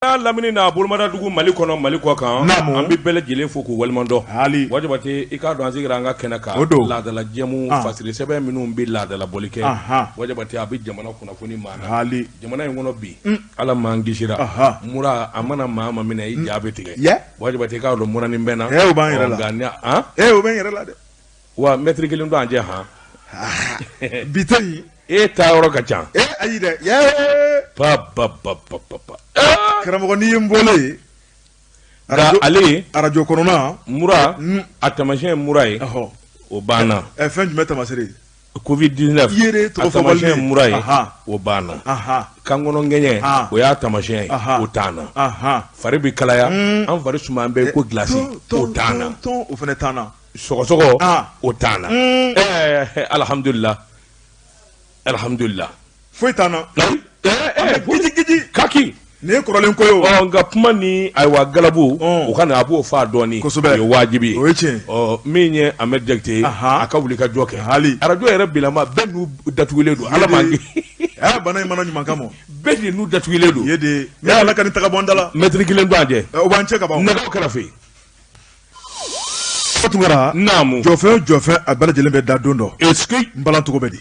lamini na bolomada dugu Mali kɔnɔ Mali kɔ kan an bɛ bɛɛ lajɛlen fo k'u walimadɔn wajibate i k'a dɔn an sigira an ka kɛnɛ kan laadala jɛmu fasiri sɛbɛn minnu bɛ laadala boli kɛ wajibate a bɛ jamana kunnafoni maa na jamana in kɔnɔ bi ala m'an kisira mura a mana maa ma minɛ i ja bɛ tigɛ wajibate i k'a dɔn mura nin bɛ na o b'an yɛrɛ la o bɛ n yɛrɛ la dɛ wa mɛtiri kelen don an jɛ bi tɛ yen e taa yɔrɔ ka ca ayi dɛ karamɔgɔ n'i ye n bɔlen ye ale arajo kɔnɔna mura a tamasiyɛn mura ye o banna fɛn jumɛn tamasere covid-19 a tamasiyɛn mura ye o banna kan kɔnɔ ŋɛɲɛ o y'a tamasiyɛn ye o t'an na fari bɛ kalaya an fari suma an bɛ ko gilasi o t'an na o fana t'an na sɔgɔsɔgɔ o t'an na alhamdulillah foyi t'an na gidi kaki nin ye kɔrɔlen ko ye nka kuma ni ayiwa galabu o ka na a b'o fa dɔɔni o ye wajibi o ye tiɲɛ min ye Ahmed Jakite a ka wuli ka jɔ kɛ arajo yɛrɛ bilama bɛɛ n'u datugulen don ala man bana in mana ɲuman kama bɛɛ de n'u datugulen don ne ala ka nin taga bɔ n da la mɛtiri kelen don an jɛ o b'an cɛ ka ban nɛgɛw kɛrɛfɛ Tunkara naamu jɔfɛn o jɔfɛn a bɛɛ lajɛlen bɛ da don dɔ n balancogo bɛ di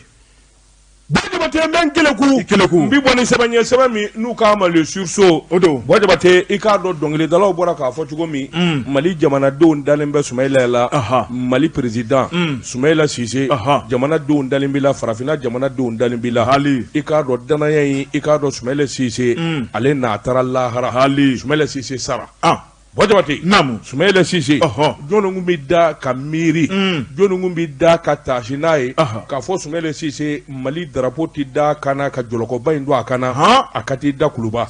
Bwajabate men keleku mbi boni sebanye sebami nou ka mali surso odo Bwajabate i ka do dongile dalaw bora ka fɔ cogo min Mali jamana denw dalen bɛ Sumayila la Mali président Sumayila Sise jamana denw dalen bi la farafina jamana denw dalen bi la i ka do danaya yi i ka do Sumayila Sise ale na tara lahara Sumayila Sise sara Bwajabate namu Sumayila Sise jonu ngumbi da ka miri jonu ngumbi da ka tashi naye ka fɔ Sumayila Sise Mali drapeau ti da kana ka jolokoba in do akana akati da kuluba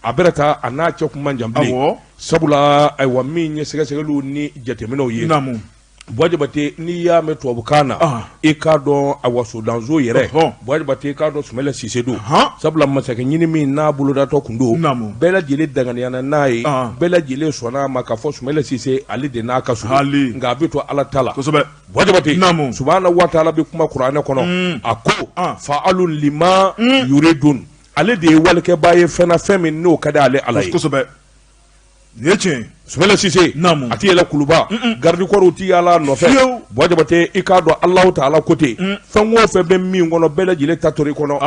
a berata a n'a cɛ kuma janbilen sabula aywa min ye sɛgɛsɛgɛliw ni jateminɛw ye namu Bwajabate n'i y'a mɛn tubabukan na i k'a dɔn a wasodanzo yɛrɛ Bwajabate i k'a dɔn Sumayila Sise don sabula masakɛ ɲini min n'a bolodatɔ kun don bɛɛ lajɛlen danganiyana n'a ye bɛɛ lajɛlen sɔnna a ma k'a fɔ Sumayila Sise ale de n'a ka surun nka a bɛ to ala ta la Bwajabate subahana wa taala bɛ kuma kuranɛ kɔnɔ a ko fa'alun lima yuridun ale de ye walikɛbaa ye fɛn na fɛn min n'o ka di ale ala ye Sumayila Sise a ti yɛlɛ kuluba garde corps ti yala nɔfɛ Bwajabate i k'a dɔn Alahu Taala kote fɛn o fɛn bɛ min kɔnɔ bɛɛ lajɛlen ta tori kɔnɔ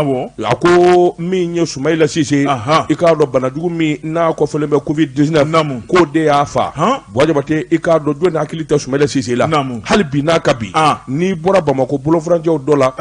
a ko min ye Sumayila Sise i k'a dɔn banajugu min n'a kɔfɛlen bɛ covid-19 k'o de y'a fa Bwajabate i k'a dɔn jɔn hakili tɛ Sumayila Sise la hali bi n'a ka bi n'i bɔra Bamako bolofarancɛw dɔ la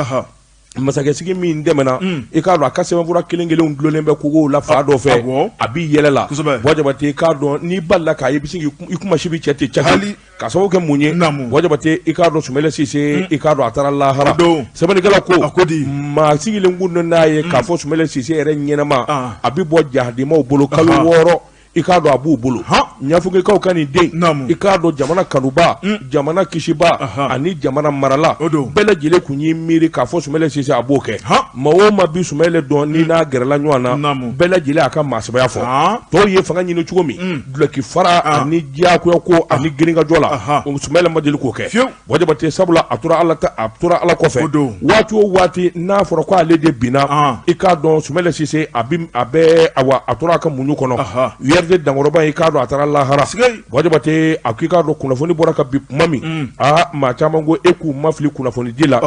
masakɛsigi min dɛmɛna i k'a dɔn a ka sɛbɛnfura kelen-kelenw dulonnen bɛ kogow la fa dɔ fɛ a b'i yɛlɛ la Bwajabate i k'a dɔn n'i balila k'a ye i bɛ se i kuma si bɛ cɛ ten cakali ka sababu kɛ mun ye Bwajabate i k'a dɔn Sumayila Sise i k'a dɔn a taara lahara sɛbɛnnikɛla ko maa sigilen kun don n'a ye k'a fɔ Sumayila Sise yɛrɛ ɲɛnama a bɛ bɔ jahadimaw bolo kalo 6 i k'a dɔn a b'u bolo ɲafugekaw ka nin den i k'a dɔn jamana kanuba jamana kisiba ani jamana marala bɛɛ lajɛlen kun y'i miiri k'a fɔ Sumayila Sise a b'o kɛ maa o maa bi Sumayila dɔn ni n'a gɛrɛla ɲɔgɔn na bɛɛ lajɛlen a ka maasabaya fɔ tɔw ye fanga ɲini cogo min duloki fara ani diyagoya ko ani girinkajɔ la Sumayila ma deli k'o kɛ Bwajabate sabula a tora ala kɔfɛ waati o waati n'a fɔra ko ale de binna i k'a dɔn Sumayila Sise a tora a ka muɲu kɔnɔ de dankɔrɔba i k'a dɔn a taara lahara Bwajabate a k'i k'a dɔn kunnafoni bɔra ka bi kuma min maa caman ko e k'u mafili kunnafoni di la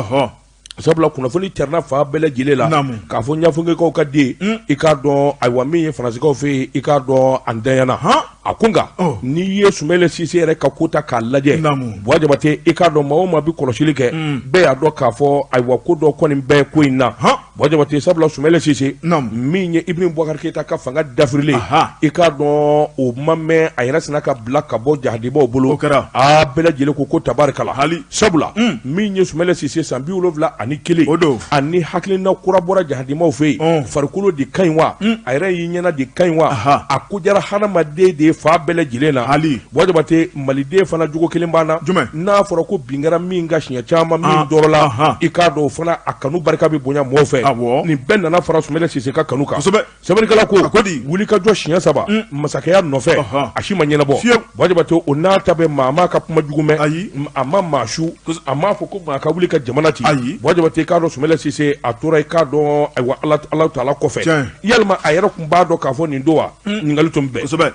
sabula kunnafoni cɛrina fa bɛɛ lajɛlen la k'a fɔ ɲafugekaw ka den i k'a dɔn ayiwa min ye faransikaw fɛ yen i k'a dɔn an danyana a ko nka n'i ye Sumayila Sise yɛrɛ ka ko ta k'a lajɛ Bwajabate i k'a dɔn maa o maa bɛ kɔlɔsili kɛ bɛɛ y'a dɔn k'a fɔ ayiwa ko dɔ kɔni bɛɛ ko in na Bwajabate sabula Sumayila Sise min ye Ibrim Boubacar Keita ka fanga dafirilen i k'a dɔn o ma mɛn a yɛrɛ sina ka bila ka bɔ jahadibaw bolo bɛɛ lajɛlen ko tabarikala sabula min ye Sumayila Sise san 70 ani kelen ani hakilina kura bɔra jahadimaw fɛ yen farikolo de ka ɲi wa a yɛrɛ y'i ɲɛna de ka ɲi wa a ko jara hadamaden de fa bɛɛ lajɛlen na Bwajabate maliden fana jogo kelen banna n'a fɔra ko bin kɛra min ka siɲɛ caman min dɔrɔla i k'a dɔn o fana a kanu barika bɛ bonya mɔgɔw fɛ nin bɛɛ nana fara Sumɛlɛ Sise ka kanu kan sɛbɛnnikɛla ko wuli ka jɔ siɲɛ 3 masakɛya nɔfɛ a si ma ɲɛnabɔ Jabate o n'a ta bɛ maa ma ka kuma jugu mɛn a ma maa su a m'a fɔ ko maa ka wuli ka jamana ci Jabate k'a dɔn Sumɛlɛ Sise a tora i k'a dɔn ayiwa Alahu Taala kɔfɛ yalima a yɛrɛ tun b'a dɔn k'a fɔ nin don wa ɲininkali tun bɛn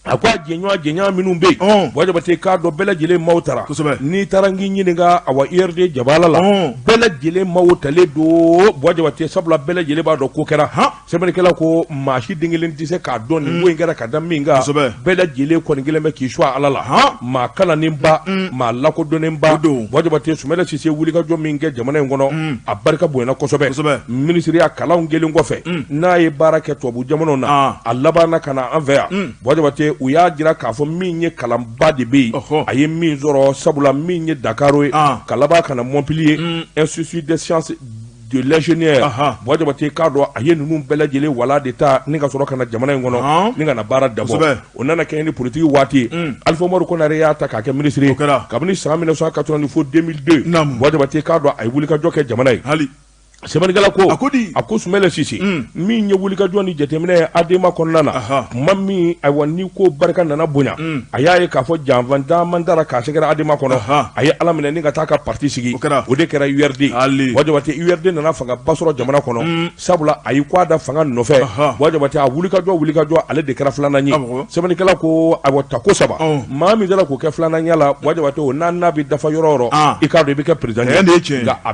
a ko a jɛɲɔgɔn minnu bɛ yen Jabate k'a dɔn bɛɛ lajɛlen maaw taara n'i taara n k'i ɲininka awa IRD Jabala la bɛɛ lajɛlen maaw talen don Jabate sabula bɛɛ lajɛlen b'a dɔn ko kɛra sɛbɛnnikɛla ko maa si den kelen tɛ se k'a dɔn nin ko in kɛra ka da min kan bɛɛ lajɛlen kɔni kelen bɛ k'i suwa Ala la maa kalannenba maa lakodɔnnenba Jabate Sumɛlɛ Sise wulikajɔ min kɛ jamana in kɔnɔ a barika bonyana kosɛbɛ minisiriya kalanw kɛlen kɔfɛ n'a ye baara kɛ tubabu jamanaw na a labanna ka na an fɛ yan Jabate u y'a jira k'a fɔ min ye kalanba de bɛ yen a ye min sɔrɔ sabula min ye Dakaro ye ka laban ka na Montpellier Institut des sciences de l'ingénieur Jabate k'a dɔn a ye ninnu bɛɛ lajɛlen wala de ta ni ka sɔrɔ ka na jamana in kɔnɔ ni ka na baara dabɔ o nana kɛ ni politiki waati Alpha Umaru Konare y'a ta k'a kɛ minisiri kabini san 1980 fo 2002 Jabate k'a dɔn a ye wulikajɔ kɛ jamana ye sɛbɛnnikɛla ko a ko Sumɛlɛ Sise min ye wulikajɔ ni jateminɛ ye ADEMA kɔnɔna na kuma min ayiwa ni ko barika nana bonya a y'a ye k'a fɔ janfan caman taara k'a sɛgɛrɛ ADEMA kɔnɔ a ye Ala minɛ ni ka taa ka parti sigi o de kɛra URD Jabate URD nana fangaba sɔrɔ jamana kɔnɔ sabula a y'i kɔ a da fanga nɔfɛ Jabate a wulikajɔ ale de kɛra filanan ye sɛbɛnnikɛla ko ayiwa tako 3 maa min dala k'o kɛ filanan ɲɛ la Jabate o n'a bɛ dafa yɔrɔ o yɔrɔ i k'a dɔn i bɛ kɛ président ye nka a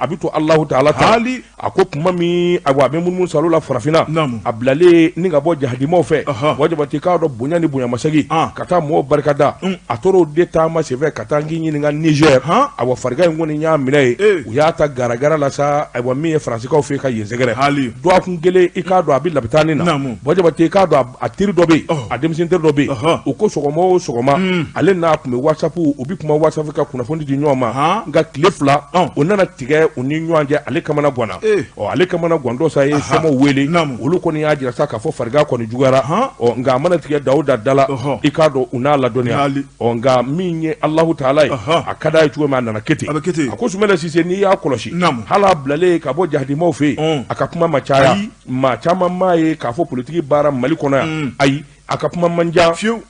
bɛ to Alahu Taala a ko kuma min a bɛ munumunu salo la farafinna a bilalen ni ka bɔ jahadimaw fɛ Jabate k'a dɔn bonya ni bonyamasegin ka taa mɔgɔw barikada a tora o de taama senfɛ ka taa n k'i ɲininka Niger awa farigan in kɔni y'a minɛ ye u y'a ta garagara la sa ayiwa min ye Faransikaw fɛ ka yen sɛgɛrɛ dɔgɔkun kelen i k'a dɔn a bɛ labitaani na Jabate k'a dɔn a teri dɔ bɛ yen a denmisɛn teri dɔ bɛ yen u ko sɔgɔma o sɔgɔma ale n'a tun bɛ WhatsApp u bɛ kuma WhatsApp ka kunnafoni di ɲɔgɔn ma nka tile 2 o nana tigɛ u ni ɲɔgɔn cɛ ale kamana ganna ale kamana gandɔ sa ye sɔmɔw wele olu kɔni y'a jira sa k'a fɔ farigan kɔni juguyara nka a mana tigɛ Dawuda dala i k'a dɔn u n'a ladɔnniya nka min ye Alahu Taala ye a ka d'a ye cogo min a nana kɛ ten a ko Sumɛlɛ Sise n'i y'a kɔlɔsi hali a bilalen ka bɔ jahadimaw fɛ yen a ka kuma ma caya maa caman m'a ye k'a fɔ politiki baara Mali kɔnɔ yan ayi a ka kuma man ca fiyewu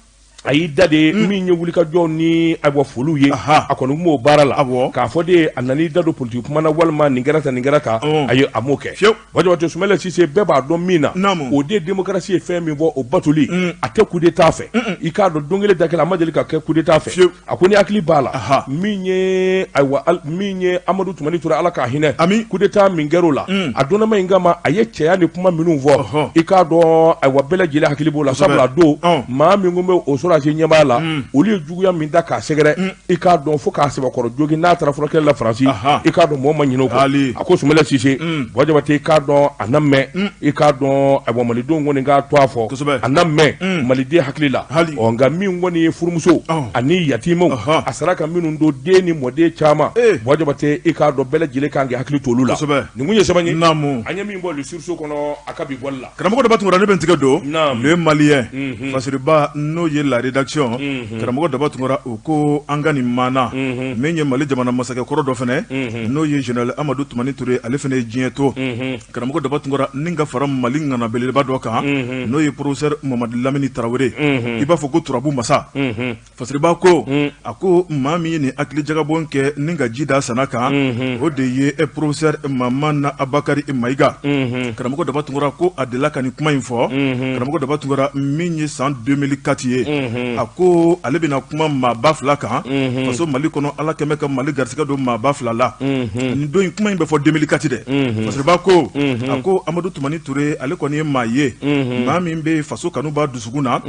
a y'i da de min ye wulikajɔ ni ayiwa foliw ye a kɔni kun b'o baara la k'a fɔ de a nan'i da don politiki kuma na walima nin kɛra tan nin kɛra tan a m'o kɛ Jabate Sumɛlɛ Sise bɛɛ b'a dɔn min na o de démocratie ye fɛn min fɔ o batoli a tɛ coup d'état fɛ i k'a dɔn don kelen da kelen a ma deli ka kɛ coup d'état fɛ a ko ni hakili b'a la min ye Amadu Tumani Ture Ala k'a hinɛ coup d'état min kɛr'o la a donnama in kama a ye cɛya ni kuma minnu fɔ i k'a dɔn ayiwa bɛɛ lajɛlen hakili b'o la sabula don maa min kun bɛ o sɔrɔsi ɲɛbaa la olu ye juguya min da k'a sɛgɛrɛ i k'a dɔn fo k'a sɛbɛkɔrɔ jogi n'a taara furakɛli la Faransi i k'a dɔn mɔgɔ ma ɲinɛ o kɔ a ko Sumɛlɛ Sise Jabate i k'a dɔn a na mɛn i k'a dɔn ayiwa malidenw kɔni k'a to a fɔ a na mɛn maliden hakili la nka min kɔni ye furumuso ani yatimɛw a sara ka minnu don den ni mɔden caman Jabate i k'a dɔn bɛɛ lajɛlen kan k'i hakili to olu la nin kun ye sɛbɛn ye an ye min bɔ le sursaut kɔnɔ a ka bi bɔli la karamɔgɔ dɔ b'a tun ne bɛ n tigɛ don le malien fasiriba n'o ye la rédaction karamɔgɔ daba tunkara o ko an ka nin maana min ye Mali jamana masakɛ kɔrɔ dɔ fɛnɛ n'o ye général Amadu Tumani Ture ale fɛnɛ ye diɲɛ to karamɔgɔ daba tunkara ni ka fara Mali ŋana belebeleba dɔ kan n'o ye professeur Mamadu Lamini Tarawele i b'a fɔ ko turabu masa fasiriba ko a ko maa min ye nin hakili jagabɔ kɛ ni ka ji da sana kan o de ye professeur Mamana Abakari Mayiga karamɔgɔ daba tunkara ko a delila ka nin kuma in fɔ karamɔgɔ daba tunkara min ye san 2004 ye a ko ale bɛna kuma maaba 2 kan faso Mali kɔnɔ Ala kɛmɛ ka Mali garisɛgɛ don maaba 2 la nin don in kuma in bɛ fɔ 2004 dɛ fasiriba ko a ko Amadu Tumani Ture ale kɔni ye maa ye maa min bɛ faso kanu b'a dusukun na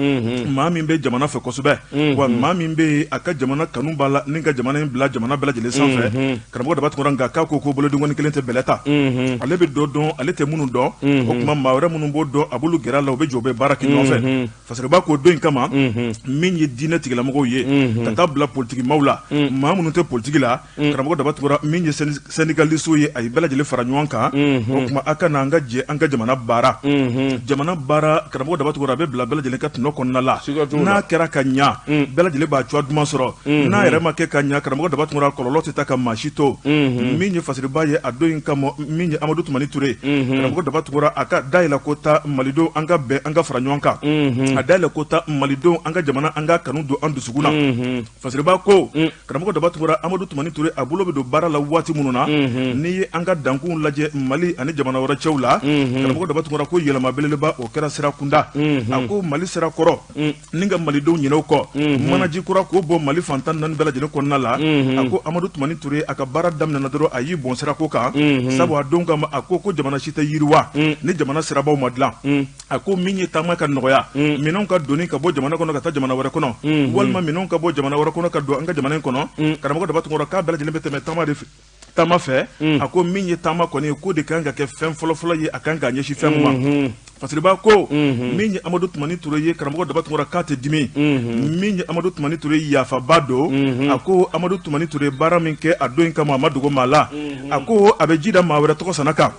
maa min bɛ jamana fɛ kosɛbɛ wa maa min bɛ a ka jamana kanu b'a la ni ka jamana in bila jamana bɛɛ lajɛlen sanfɛ karamɔgɔ daba tunkara nka k'a ko bolodengɔni kelen tɛ bɛlɛ ta ale bɛ dɔ dɔn ale tɛ minnu dɔn o kuma maa wɛrɛ minnu b'o dɔn a b'olu gɛrɛ a la u bɛ jɔ u bɛ baara kɛ ɲɔgɔn fɛ fasiriba ko don in kama min ye diinɛ tigilamɔgɔw ye ka taa bila politique maaw la maa minnu tɛ politique la karamɔgɔ daba tugura min ye syndicaliste ye a ye bɛɛ lajɛlen fara ɲɔgɔn kan o kuma a ka na an ka jɛ an ka jamana baara karamɔgɔ daba tugura a bɛ bila bɛɛ lajɛlen ka tɔnɔ kɔnɔna la n'a kɛra ka ɲa bɛɛ lajɛlen b'a cogoya duman sɔrɔ n'a yɛrɛ ma kɛ ka ɲa karamɔgɔ daba tugura kɔlɔlɔ tɛ taa ka maa si to min ye fasiriba ye a don in kama min ye Amadu Tumani Ture karamɔgɔ daba tugura a ka dayɛlɛ ko ta malidenw an ka bɛn an ka fara ɲɔgɔn kan a dayɛlɛ ko ta malidenw an ka jamana an ka kanu don an dusukun na fasiriba ko karamɔgɔ daba tugura Amadu Tumani Ture a bolo bɛ don baara la waati minnu na n'i ye an ka dankun lajɛ Mali ani jamana wɛrɛ cɛw la karamɔgɔ daba tugura ko yɛlɛma belebeleba o kɛra sira kunda a ko Mali sira kɔrɔ ni ka malidenw ɲinɛw kɔ manaji kura k'o bɔ Mali fantan naani bɛɛ lajɛlen kɔnɔna la a ko Amadu Tumani Ture a ka baara daminɛna dɔrɔn a y'i bɔn sira ko kan sabu a don kama a ko jamana si tɛ yiriwa ni jamana sirabaw ma dilan a ko min ye taama ka nɔgɔya minɛnw ka doni ka bɔ jamana kɔnɔ ka taa jamana wɛrɛ kɔnɔ walima minɛnw ka bɔ jamana wɛrɛ kɔnɔ ka don an ka jamana in kɔnɔ karamɔgɔ daba tugura k'a bɛɛ lajɛlen bɛ tɛmɛ taama fɛ a ko min ye taama kɔni ye ko de kan ka kɛ fɛn fɔlɔfɔlɔ ye a kan k'a ɲɛsin fɛn min ma fasiriba ko min ye Amadu Tumani Ture ye karamɔgɔ daba tugura k'a tɛ dimi min ye Amadu Tumani Ture yafaba don a ko Amadu Tumani Ture baara min kɛ a don in kama a ma dogo maa la a ko a bɛ ji da maa wɛrɛ tɔgɔ sanna kan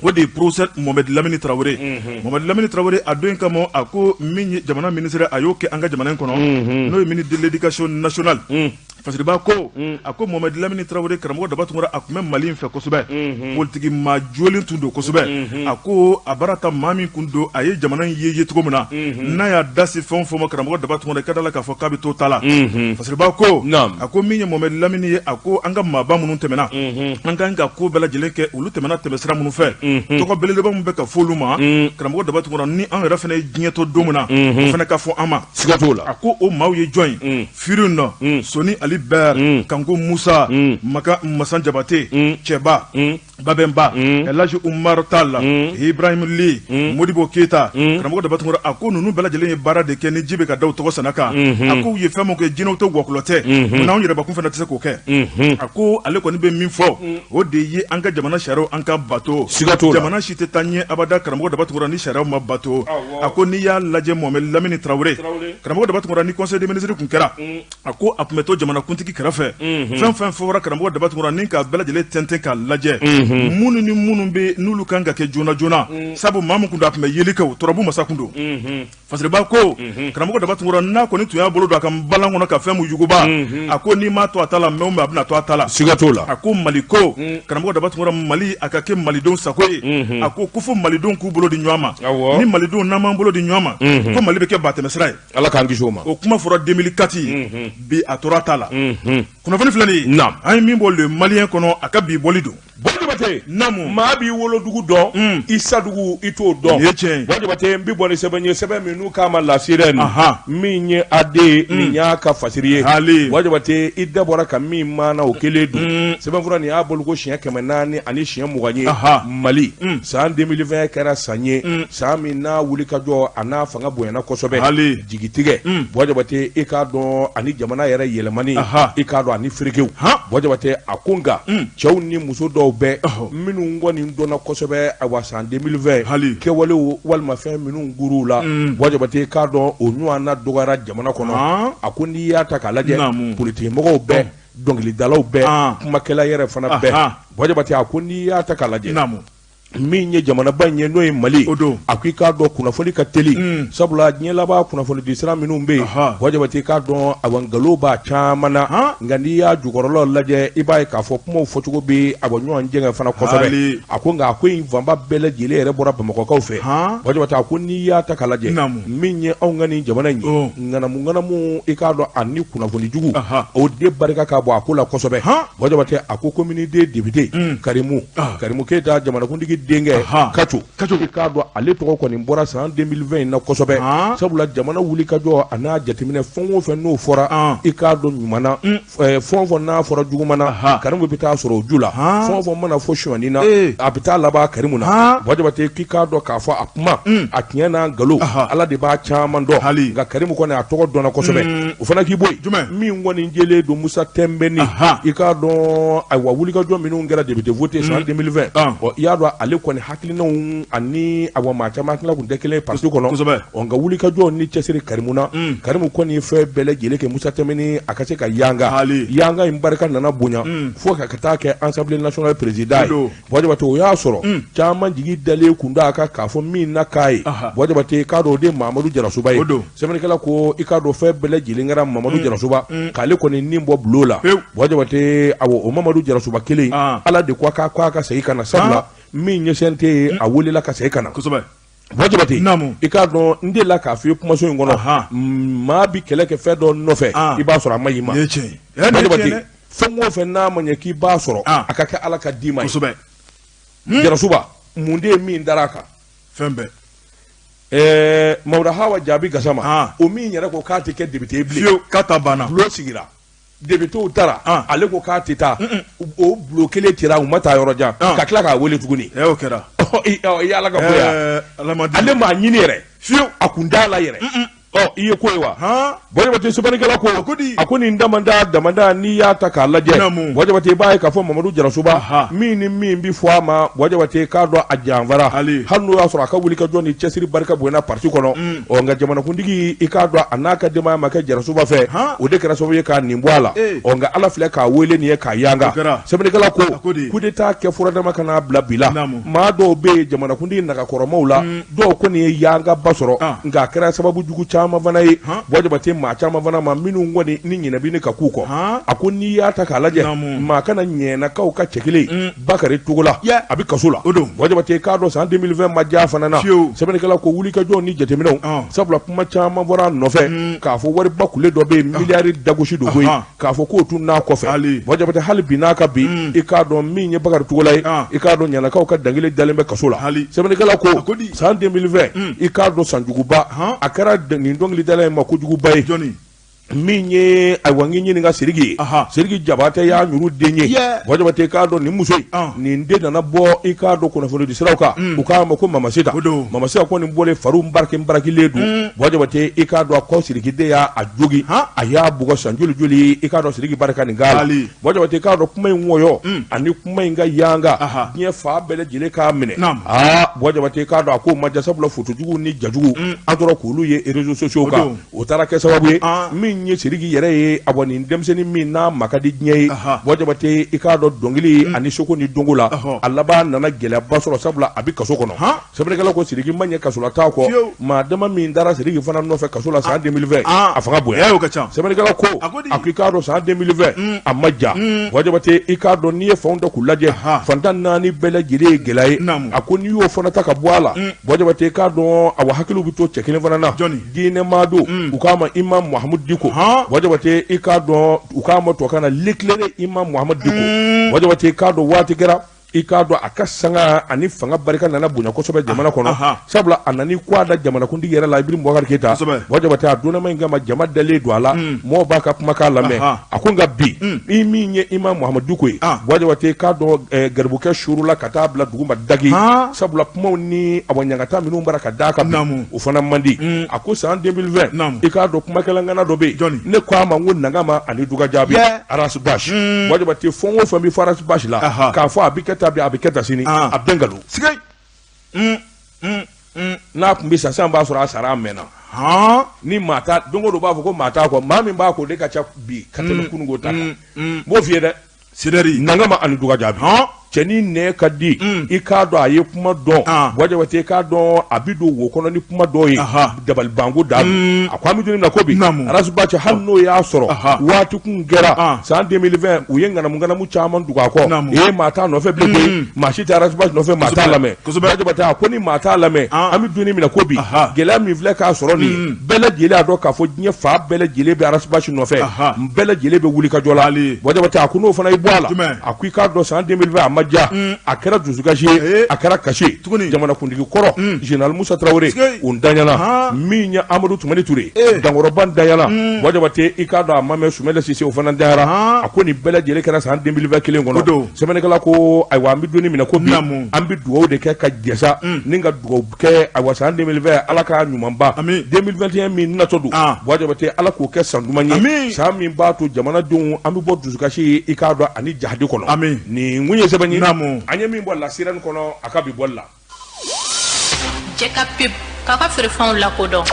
o de ye professeur Mohamed Lamini Traoré Mohamed Lamini Traoré a don in kama a ko min ye jamana ministre a y'o kɛ an ka jamana in kɔnɔ n'o ye ministre de l'éducation nationale fasiriba ko a ko Mohamed Lamini Traoré karamɔgɔ daba tugura a tun bɛ Mali in fɛ kosɛbɛ politique maa jɔlen tun don kosɛbɛ a ko a baara ta maa min kun don a ye jamana in ye cogo min na n'a y'a da se fɛn o fɛn ma karamɔgɔ daba tugura i ka da la k'a fɔ k'a bɛ to ta la fasiriba ko a ko min ye Mohamed Lamini ye a ko an ka maaba minnu tɛmɛna an kan ka ko bɛɛ lajɛlen kɛ olu tɛmɛna tɛmɛsira minnu fɛ tɔgɔ belebeleba min bɛ ka fɔ olu ma karamɔgɔ daba tugura ni an yɛrɛ fana ye diɲɛ to don min na o fana ka fɔ an ma siga t'o la a ko o maaw ye jɔn ye Firun Soni Ali Ber Kanko Musa Maka Masan Jabate Cɛba Babemba Elaji Umar Talla Ibrahim Lee Modibo Keita karamɔgɔ daba tugura a ko ninnu bɛɛ lajɛlen ye baara de kɛ ni ji bɛ ka da u tɔgɔ sanna kan a ko u ye fɛn min kɛ jinɛw tɛ wɔkulɔ tɛ munna anw yɛrɛbakun fana tɛ se k'o kɛ a ko ale kɔni bɛ min fɔ o de ye an ka jamana sariyaw an ka bato jamana si tɛ taa ɲɛ abada karamɔgɔ daba tugura ni sariyaw ma bato a ko n'i y'a lajɛ Mohamed Lamini Traoré karamɔgɔ daba tugura ni conseil des ministres kun kɛra a ko a tun bɛ to jamanakuntigi kɛrɛfɛ fɛn fɛn fɔra karamɔgɔ daba tugura ni k'a bɛɛ lajɛlen tɛntɛn k'a lajɛ minnu ni minnu bɛ n'olu kan ka kɛ joona joona sabu maa min kun don a tun bɛ yeli kɛ o turabu masa kun don fasiriba ko karamɔgɔ daba tugura n'a kɔni tun y'a bolo don a ka balan kɔnɔ ka fɛn mun yuguba a ko n'i m'a to a ta la mɛ a bɛna to a ta la siga t'o la a ko Mali ko karamɔgɔ daba tugura Mali a ka kɛ malidenw sago ye a ko fo malidenw k'u bolo di ɲɔgɔn ma ni malidenw n'an m'an bolo di ɲɔgɔn ma ko Mali bɛ kɛ batɛmɛsira ye Ala k'an kisi o ma o kuma fɔra 2004 bi a tora ta la kunnafoni filɛ nin ye an ye min bɔ le malien kɔnɔ a ka bi bɔli don Jabate namu maa b'i wolodugu dɔn i sadugu i t'o dɔn Jabate n bɛ bɔ ni sɛbɛn ye sɛbɛn min n'u k'a ma lasire min ye a den nin y'a ka fasiri ye Jabate i da bɔra ka min maana o kelen don sɛbɛnfura nin y'a bolo ko siɲɛ 400 ani siɲɛ 20 ye Mali san 2020 kɛra san ye san min n'a wuli ka jɔ a n'a fanga bonyana kosɛbɛ jigitigɛ Jabate i k'a dɔn ani jamana yɛrɛ yɛlɛmani i k'a dɔn ani ferekew Jabate a ko nka cɛw ni muso dɔw bɛɛ minnu kɔni dɔnna kosɛbɛ a wa san 2020 kɛwalew walima fɛn minnu guruw la Jabate k'a dɔn o ɲɔgɔnna dɔgɔyara jamana kɔnɔ a ko n'i y'a ta k'a lajɛ politikimɔgɔw bɛɛ dɔnkilidalaw bɛɛ kumakɛla yɛrɛ fana bɛɛ Jabate a ko n'i y'a ta k'a lajɛ min ye jamanaba in ye n'o ye Mali a ko i k'a dɔn kunnafoni ka teli sabula diɲɛ laban kunnafoni di sira minnu bɛ yen Jabate k'a dɔn a nkalon b'a caman na nka n'i y'a jukɔrɔlaw lajɛ i b'a ye k'a fɔ kumaw fɔcogo bɛ a bɔ ɲɔgɔn jɛngɛ fana kosɛbɛ a ko nka a ko in fanba bɛɛ lajɛlen yɛrɛ bɔra Bamakɔkaw fɛ Jabate a ko n'i y'a ta k'a lajɛ min ye anw ka nin jamana in ye ŋanamu i k'a dɔn ani kunnafoni jugu o de barika ka bɔ a ko la kosɛbɛ Jabate a ko communauté député Karimu Keita jamanakuntigi denkɛ Kacu i k'a dɔn ale tɔgɔ kɔni bɔra san 2020 na kosɛbɛ sabula jamana wuli ka jɔ a n'a jateminɛ fɛn o fɛn n'o fɔra i k'a dɔn ɲumana fɛn o fɛn n'a fɔra jugumana Karimu bɛ taa sɔrɔ o ju la fɛn o fɛn mana fɔ sonyani na a bɛ taa laban Karimu na Jabate k'i k'a dɔn k'a fɔ a kuma a tiɲɛ n'a nkalon Ala de b'a caman dɔn nka Karimu kɔni a tɔgɔ dɔnna kosɛbɛ o fana k'i bɔ yen min kɔni jɛlen don Musa Tɛnbɛni i k'a dɔn ayiwa wuli ka jɔ minnu kɛra député voté san 2020 i y'a dɔn ale ale kɔni hakilinaw ani awa maa caman hakilina kun tɛ kelen parti kɔnɔ ɔ nka wuli ka jɔ ni cɛsiri Karimu na Karimu kɔni ye fɛn bɛɛ lajɛlen kɛ Musa Tɛmɛni a ka se ka yanga in barika nana bonya fo ka taa kɛ Assemblée nationale président ye Bɔjabate o y'a sɔrɔ caman jigi dalen kun da kan k'a fɔ min na k'a ye Bɔjabate k'a dɔn o de Mamadu Jarasuba ye sɛbɛnnikɛla ko i k'a dɔn fɛn bɛɛ lajɛlen kɛra Mamadu Jarasuba k'ale kɔni nin bɔ bulon la Bɔjabate o Mamadu Jarasuba kelen Ala de ko k'a ka segin ka na sabula min ɲɛsɛn tɛ a welela ka segin ka na Bɔjabate i k'a dɔn n delila k'a fɔ i ye kumaso in kɔnɔ maa bi kɛlɛ kɛ fɛn dɔ nɔfɛ i b'a sɔrɔ a ma y'i ma Bɔjabate fɛn o fɛn n'a ma ɲɛ k'i b'a sɔrɔ a ka kɛ Ala ka d'i ma ye Jarasuba mun de ye min dar'a kan fɛn bɛɛ Mawuda Hawa jaabi Gasama o min yɛrɛ ko k'a tɛ kɛ député bilen k'a ta banna bulon sigira députéw taara ale ko k'a tɛ taa o bulon kelen cira u ma taa yɔrɔ jan ka tila k'a wele tuguni o kɛra i Ala ka ko ye ale m'a ɲini yɛrɛ fiyewu a kun t'a la yɛrɛ i ye ko ye wa Bɔjabate sɛbɛnnikɛla ko a ko nin damanda n'i y'a ta k'a lajɛ Bɔjabate i b'a ye k'a fɔ Mamadu Jarasuba min ni min bi fɔ a ma Bɔjabate k'a dɔn a janfara hali n'o y'a sɔrɔ a ka wuli ka jɔ ni cɛsiri barika bonyana parti kɔnɔ nka jamanakuntigi i k'a dɔn a n'a ka denbaya ma kɛ Jarasuba fɛ o de kɛra sababu ye k'a nin bɔ a la nka Ala filɛ k'a wele nin ye k'a yanga sɛbɛnnikɛla ko coup d'état kɛ furadama ka n'a bila bi la maa dɔw bɛ yen jamanakuntigi nagakɔrɔmaw la dɔw kɔni ye yanga ba sɔrɔ nka a kɛra sababu jugu caman fana ye Bɔjabate maa caman fana ma minnu kɔni ni ɲinɛ ne ka k'u kɔ a ko n'i y'a ta k'a lajɛ maa kana ɲɛnakaw ka cɛ kelen Bakari Togola a bɛ kaso la Bɔjabate k'a dɔn san 2020 ma diya fana na sɛbɛnnikɛla ko wuli ka jɔ ni jateminɛw sabula kuma caman bɔra a nɔfɛ k'a fɔ wariba kule dɔ bɛ yen miliyari dagosi don koyi k'a fɔ k'o tun n'a kɔfɛ Bɔjabate hali bi n'a ka bi i k'a dɔn min ye Bakari Togola ye i k'a dɔn ɲɛnakaw ka dangile dalen bɛ kaso la sɛbɛnnikɛla ko san 2020 i k'a dɔn sanjuguba a kɛra nin dɔnkilidala ye ma kojuguba ye min ye ayiwa n ɲininka Siriki Jabate y'a ɲuru den ye Bɔjabate k'a dɔn nin muso in nin den nana bɔ i k'a dɔn kunnafoni di siraw kan u k'a ma ko Mamasita ko nin bɔlen faru barakilen don Bɔjabate i k'a dɔn a kɔ Siriki den y'a jogi a y'a bugɔ san joli i k'a dɔn Siriki barika nin k'a la Bɔjabate k'a dɔn kuma in ŋɔyɔ ani kuma in ka yanga diɲɛ fa bɛɛ lajɛlen k'a minɛ Bɔjabate k'a dɔn a ko ma sabula fotojugu ni jajugu an tora k'olu ye réseaux sociaux kan o taara kɛ sababu ye min ye Siriki yɛrɛ ye a bɔ nin denmisɛnnin min n'a ma ka di diɲɛ ye Bɔjabate i k'a dɔn dɔnkili ani soko ni dongo la a laban nana gɛlɛyaba sɔrɔ sabula a bɛ kaso kɔnɔ sɛbɛnnikɛla ko Siriki ma ɲɛ kaso la taa kɔ maa dama min dara Siriki fana nɔfɛ kaso la san 2020 a fanga bonya sɛbɛnnikɛla ko a ko i k'a dɔn san 2020 a ma ja Bɔjabate i k'a dɔn n'i ye fanw ta k'u lajɛ fantan 4 bɛɛ lajɛlen ye gɛlɛya ye a ko n'i y'o fana ta ka bɔ a la Bɔjabate i k'a dɔn a wa hakiliw bɛ to cɛ kelen fana na diinɛmaa don u k'a ma Imam Muhammadu Diko Bɔjabate i k'a dɔn u k'a ma tubabukan na l'éclairé Imam Muhammadu Diko Bɔjabate i k'a dɔn waati kɛra i k'a dɔn a ka sanga ani fanga barika nana bonya kosɛbɛ jamana kɔnɔ sabula a nani kɔ a da jamanakuntigi yɛrɛ la Ibrahim Boubacar Keita Bɔjabate a donnama in kama jama dalen don a la mɔgɔw b'a ka kumakan lamɛn a ko nka bi i min ye Imam Muhammadu Diko ye Bɔjabate i k'a dɔn garibukɛ surula ka taa bila dugu ma dagi sabula kumaw ni a ɲangata minnu bara ka d'a kan o fana man di a ko san 2020 i k'a dɔn kumakɛlankana dɔ bɛ yen ne ko a ma n ko Nangama ani Duga Jaabi Aras Bash Bɔjabate fɛn o fɛn bɛ fɔ Aras Bash la k'a fɔ a bɛ kɛ a bɛ kɛ ta sini a bɛn nkalon n'a tun bɛ sa sisan b'a sɔrɔ a sara a mɛnna ni maa ta don o don b'a fɔ ko maa t'a kɔ maa min b'a kɔ de ka ca bi ka tɛmɛ kununko ta kan n b'o f'i ye dɛ Sidɛri Nangama ani Duga Jaabi cɛni nɛ ka di i k'a dɔn a ye kuma dɔn Bɔjabate i k'a dɔn a bɛ don wo kɔnɔ ni kuma dɔw ye dabali banko da a ko an bɛ don na ko bi Aras Bash hali n'o y'a sɔrɔ waati kun kɛra san 2020 u ye ŋanamu caman dugu a kɔ maa t'a nɔfɛ bilen koyi maa si tɛ Aras Bash nɔfɛ maa t'a lamɛn Bɔjabate a ko ni maa t'a lamɛn an bɛ don min na ko bi gɛlɛya min filɛ k'a sɔrɔ nin ye bɛɛ lajɛlen a dɔn k'a fɔ diɲɛ fa bɛɛ lajɛlen bɛ Aras Bash nɔfɛ bɛɛ lajɛlen bɛ wuli ka jɔ la Bɔjabate a ko n'o fana i bɔ a la a ko i k'a dɔn san 2020 a ma ja a kɛra dusukasi ye a kɛra kasi jamanakuntigi kɔrɔ Général Musa Traoré o ntanyana min ye Amadou Toumani Touré dankɔrɔba ntanyana Bɔjabate i k'a dɔn a ma mɛn Soumana Cissé o fana ntanyara a ko nin bɛɛ lajɛlen kɛra san 2021 kɔnɔ sɛbɛnnikɛla ko ayiwa an bɛ donni minɛ ko bi an bɛ dugawu de kɛ ka jɛsa ni ka dugawu kɛ ayiwa san 2020 Ala ka ɲumanba 2021 min natɔ don Bɔjabate Ala k'o kɛ san duman ye san min b'a to jamanadenw an bɛ bɔ dusukasi i k'a dɔn ani jahadi kɔnɔ nin kun ye sɛbɛn ye an ye min bɔ la sirani kɔnɔ a ka bi bɔli la Jekafo k'a ka feerefɛnw lakodɔn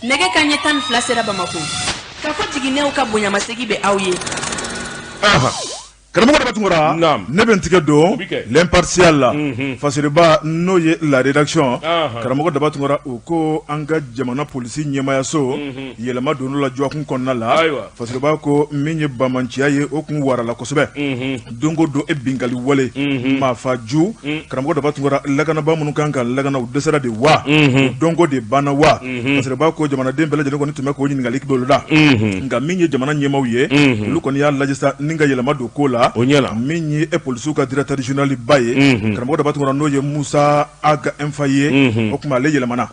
nɛgɛ kanɲɛ 12 sera Bamako k'a fɔ jiginɛw ka bonyamasegi bɛ aw ye karamɔgɔ dama tungora ne bɛ n tigɛ don l'impartial la fasiriba n'o ye la rédaction karamɔgɔ dama tungora o ko an ka jamana polisi ɲɛmayaso yɛlɛma don la jɔkun kɔnɔna la fasiriba ko min ye bamanciya ye o kun warala kosɛbɛ don o don e bingali wale maafa ju karamɔgɔ dama tungora lakanaba minnu kan ka lakana u dɛsɛra de wa don o de banna wa fasiriba ko jamanaden bɛɛ lajɛlen kɔni tun bɛ k'o ɲininkali bolo la nka min ye jamana ɲɛmaw ye olu kɔni y'a lajɛ sa ni ka yɛlɛma don ko la o ɲɛla min ye polisiw ka directeur régional ba ye karamɔgɔ dama tungora n'o ye Musa Aga Enfa ye o kuma ale yɛlɛmana